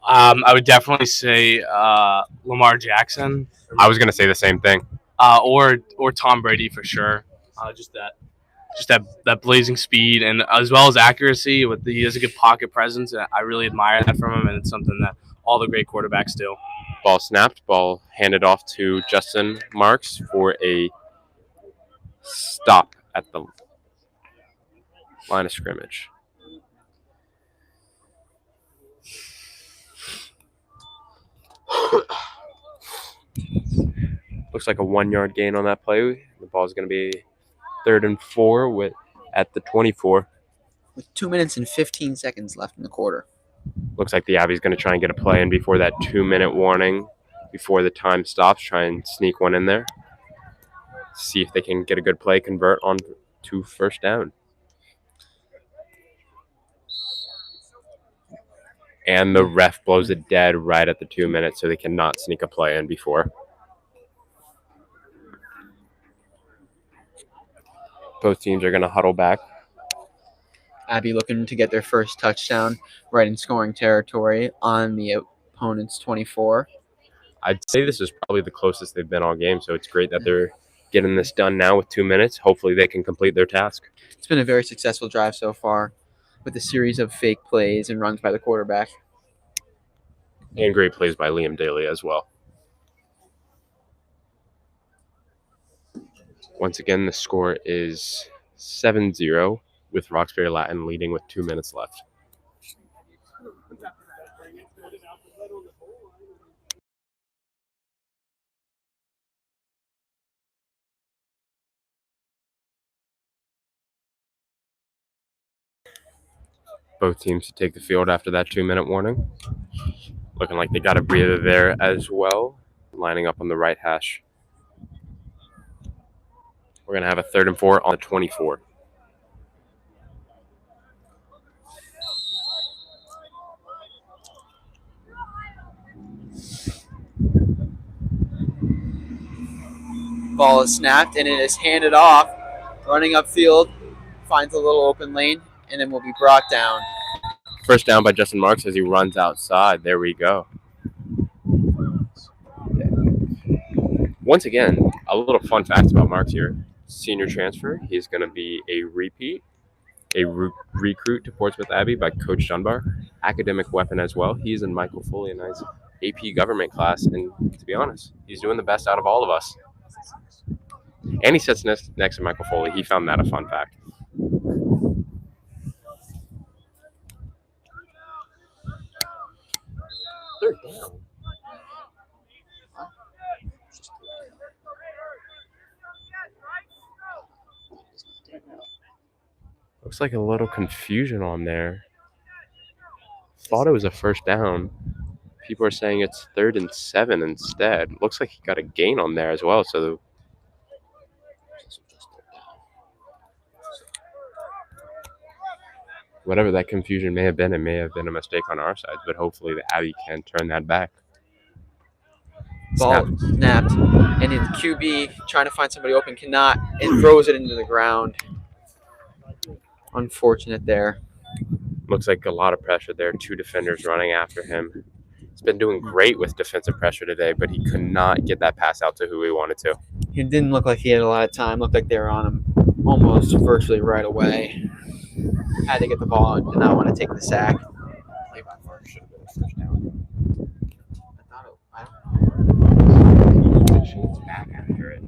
I would definitely say Lamar Jackson. I was going to say the same thing. Or Tom Brady for sure. Just that blazing speed and as well as accuracy. He has a good pocket presence, and I really admire that from him. And it's something that all the great quarterbacks do. Ball snapped. Ball handed off to Justin Marks for a stop at the line of scrimmage. Looks like a 1-yard gain on that play. The ball's going to be 3rd and 4 at the 24. With 2 minutes and 15 seconds left in the quarter. Looks like the Abbey's going to try and get a play in before that 2-minute warning, before the time stops. Try and sneak one in there. See if they can get a good play, convert on to 1st down. And the ref blows it dead right at the 2 minutes, so they cannot sneak a play in before. Both teams are going to huddle back. Abbey looking to get their first touchdown right in scoring territory on the opponent's 24. I'd say this is probably the closest they've been all game, so it's great that they're getting this done now with 2 minutes. Hopefully they can complete their task. It's been a very successful drive so far with a series of fake plays and runs by the quarterback. And great plays by Liam Daly as well. Once again, the score is 7-0 with Roxbury Latin leading with 2 minutes left. Both teams to take the field after that 2-minute warning. Looking like they got a breather there as well. Lining up on the right hash. We're going to have a 3rd and 4 on the 24. Ball is snapped and it is handed off. Running upfield, finds a little open lane, and then will be brought down. First down by Justin Marks as he runs outside. There we go. Once again, a little fun fact about Marks here. Senior transfer. He's going to be a repeat, recruit to Portsmouth Abbey by Coach Dunbar. Academic weapon as well. He's in Michael Foley and I's AP government class, and to be honest, he's doing the best out of all of us. And he sits next to Michael Foley. He found that a fun fact. Third down. Looks like a little confusion on there. Thought it was a first down. People are saying it's 3rd and 7 instead. Looks like he got a gain on there as well. So whatever that confusion may have been, it may have been a mistake on our side, but hopefully the Abbey can turn that back. Ball snapped, and the QB trying to find somebody open cannot, and throws it into the ground. Unfortunate there. Looks like a lot of pressure there. 2 defenders running after him. He's been doing great with defensive pressure today, but he could not get that pass out to who he wanted to. He didn't look like he had a lot of time. Looked like they were on him almost virtually right away. Had to get the ball and did not want to take the sack. Play by Mark should have been a first down. I don't know. Shane's back after it.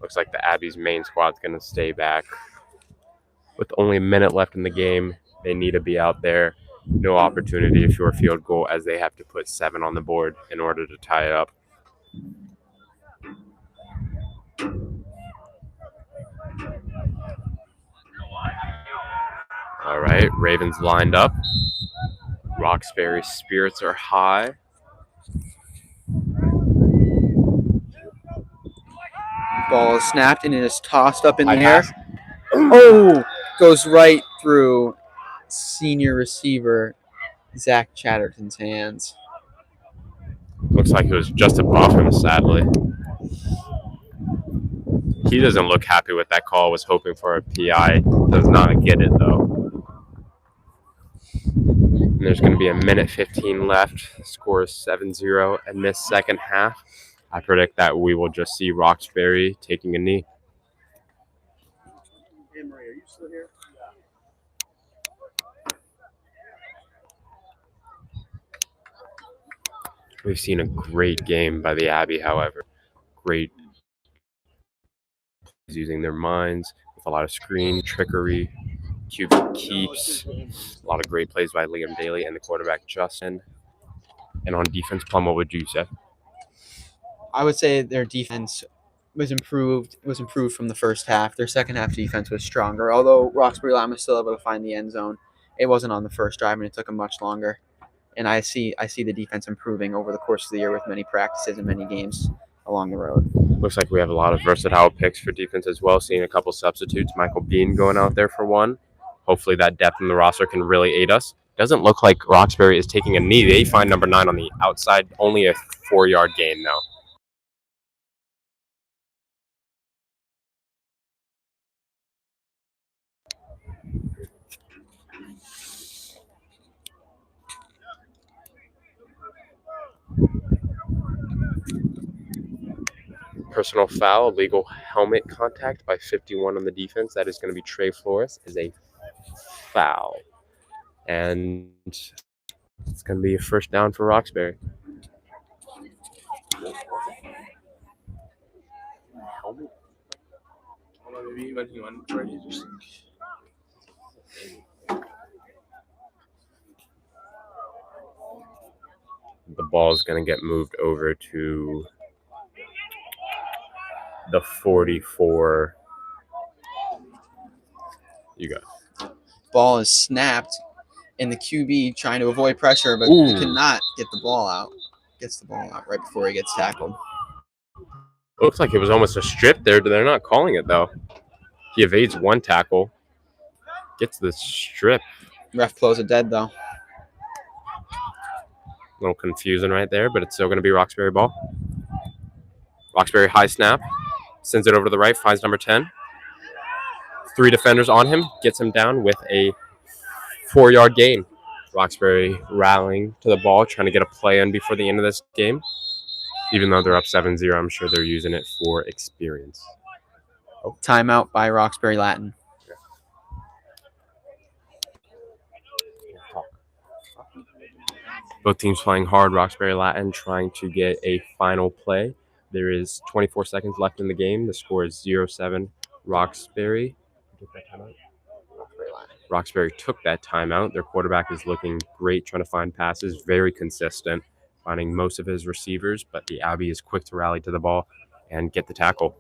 Looks like the Abbey's main squad's going to stay back. With only a minute left in the game, they need to be out there. No opportunity to short field goal as they have to put 7 on the board in order to tie it up. All right, Ravens lined up. Roxbury's spirits are high. Ball is snapped and it is tossed up in the air. Oh, goes right through senior receiver Zach Chatterton's hands. Looks like it was just above him, sadly. He doesn't look happy with that call. Was hoping for a PI. Does not get it, though. And there's going to be a minute 15 left. Score is 7-0 in this second half. I predict that we will just see Roxbury taking a knee. Hey, Marie, are you still here? We've seen a great game by the Abbey, however. Great using their minds with a lot of screen, trickery, QB keeps, a lot of great plays by Liam Daly and the quarterback Justin. And on defense, Plum, what would you say? I would say their defense was improved. It was improved from the first half. Their second half defense was stronger. Although Roxbury Lime was still able to find the end zone, it wasn't on the first drive, and it took them much longer. And I see the defense improving over the course of the year with many practices and many games along the road. Looks like we have a lot of versatile picks for defense as well. Seeing a couple substitutes. Michael Bean going out there for one. Hopefully that depth in the roster can really aid us. Doesn't look like Roxbury is taking a knee. They find number 9 on the outside. Only a 4-yard gain now. Personal foul, legal helmet contact by 51 on the defense. That is going to be Trey Flores is a foul. And it's going to be a first down for Roxbury. Helmet? Maybe when he went for it, he just... The ball is going to get moved over to the 44. You go. Ball is snapped, and the QB trying to avoid pressure, but he cannot get the ball out. Gets the ball out right before he gets tackled. Looks like it was almost a strip there. They're not calling it, though. He evades one tackle. Gets the strip. Ref blows it dead, though. A little confusing right there, but it's still going to be Roxbury ball. Roxbury high snap. Sends it over to the right. Finds number 10. 3 defenders on him. Gets him down with a 4-yard gain. Roxbury rallying to the ball, trying to get a play in before the end of this game. Even though they're up 7-0, I'm sure they're using it for experience. Timeout by Roxbury Latin. Both teams playing hard. Roxbury Latin trying to get a final play. There is 24 seconds left in the game. The score is 0-7 Roxbury. Roxbury took that timeout. Their quarterback is looking great, trying to find passes, very consistent, finding most of his receivers, but the Abbey is quick to rally to the ball and get the tackle.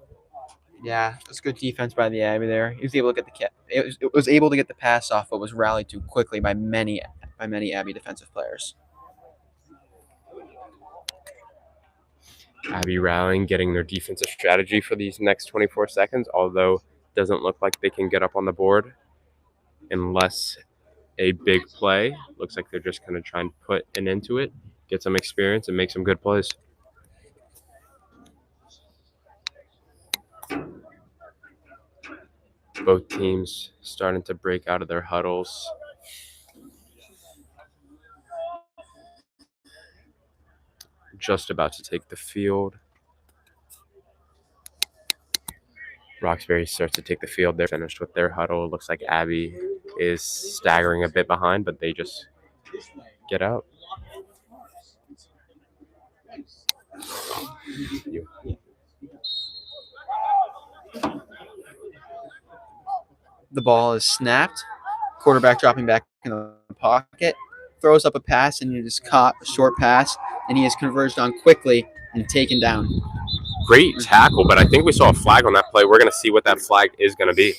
Yeah, it was good defense by the Abbey there. He was able to get it was able to get the pass off, but was rallied too quickly by many Abbey defensive players. Abbey rallying, getting their defensive strategy for these next 24 seconds, although it doesn't look like they can get up on the board unless a big play. Looks like they're just going to try and put an end to it, get some experience, and make some good plays. Both teams starting to break out of their huddles. Just about to take the field. Roxbury starts to take the field. They're finished with their huddle. It looks like Abbey is staggering a bit behind, but they just get out. The ball is snapped. Quarterback dropping back in the pocket. Throws up a pass, and he just caught a short pass, and he is converged on quickly and taken down. Great tackle, but I think we saw a flag on that play. We're going to see what that flag is going to be.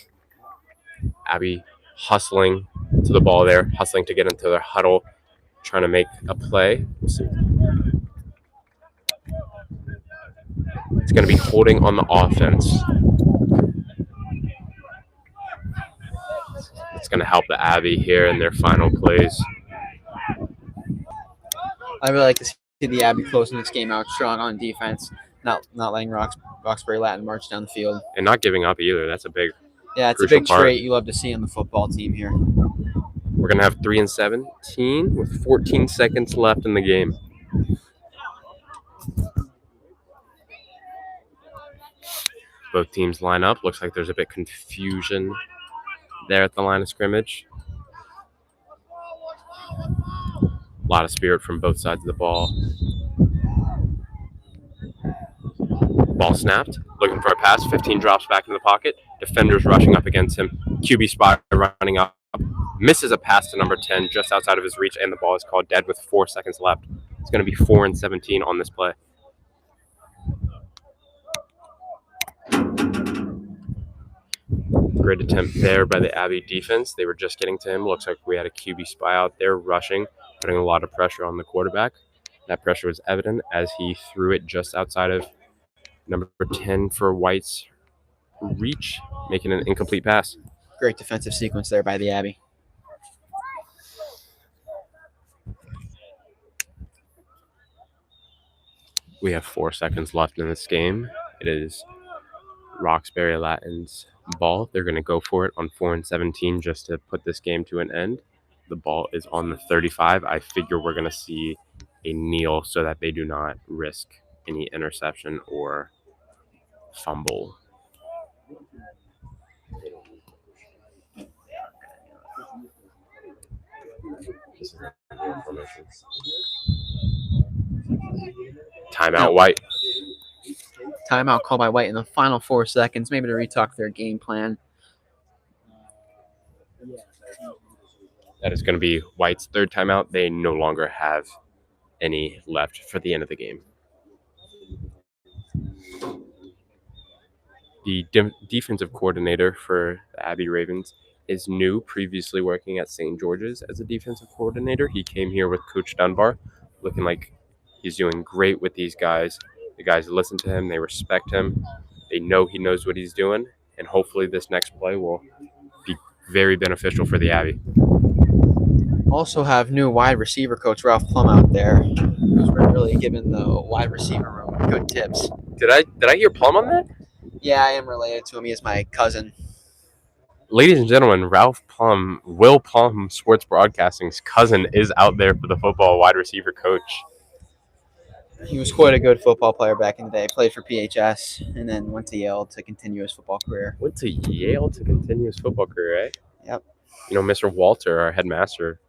Abbey hustling to the ball there, hustling to get into their huddle, trying to make a play. We'll see. It's going to be holding on the offense. It's going to help the Abbey here in their final plays. I really like to see the Abbey closing this game out strong on defense, not letting Roxbury Latin march down the field. And not giving up either. That's a big it's a big trait you love to see on the football team here. We're going to have 3 and 17 with 14 seconds left in the game. Both teams line up. Looks like there's a bit confusion there at the line of scrimmage. A lot of spirit from both sides of the ball. Ball snapped. Looking for a pass. 15 drops back in the pocket. Defenders rushing up against him. QB spot running up. Misses a pass to number 10 just outside of his reach, and the ball is called dead with 4 seconds left. It's going to be 4 and 17 on this play. Great attempt there by the Abbey defense. They were just getting to him. Looks like we had a QB spy out there rushing, putting a lot of pressure on the quarterback. That pressure was evident as he threw it just outside of number 10 for White's reach, making an incomplete pass. Great defensive sequence there by the Abbey. We have 4 seconds left in this game. It is Roxbury Latin's ball. They're going to go for it on 4 and 17 just to put this game to an end. The ball is on the 35. I figure we're going to see a kneel so that they do not risk any interception or fumble. Timeout, White. Timeout called by White in the final 4 seconds, maybe to retalk their game plan. That is going to be White's 3rd timeout. They no longer have any left for the end of the game. The defensive coordinator for the Abbey Ravens is new, previously working at St. George's as a defensive coordinator. He came here with Coach Dunbar, looking like he's doing great with these guys. The guys listen to him. They respect him. They know he knows what he's doing. And hopefully this next play will be very beneficial for the Abbey. Also have new wide receiver coach Ralph Plum out there, who's really giving the wide receiver room good tips. Did I hear Plum on that? Yeah, I am related to him. He is my cousin. Ladies and gentlemen, Ralph Plum, Will Plum, Sports Broadcasting's cousin, is out there for the football wide receiver coach. He was quite a good football player back in the day. Played for PHS and then went to Yale to continue his football career. Went to Yale to continue his football career, eh? Yep. You know, Mr. Walter, our headmaster,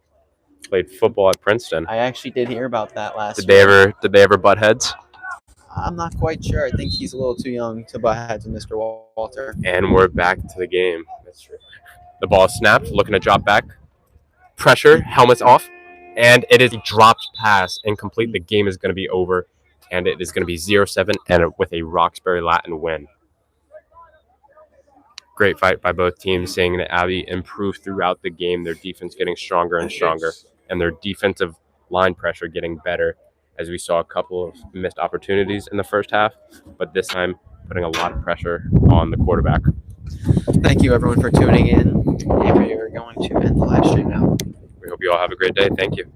played football at Princeton. I actually did hear about that last Did year. they ever butt heads? I'm not quite sure. I think he's a little too young to butt heads with Mr. Walter. And we're back to the game. That's true. The ball is snapped, looking to drop back. Pressure, helmet's off, and it is a dropped pass. Incomplete. The game is going to be over, and it is going to be 0-7 and with a Roxbury Latin win. Great fight by both teams, seeing the Abbey improve throughout the game, their defense getting stronger and stronger, and their defensive line pressure getting better, as we saw a couple of missed opportunities in the first half, but this time putting a lot of pressure on the quarterback. Thank you, everyone, for tuning in. And we are going to end the live stream now. We hope you all have a great day. Thank you.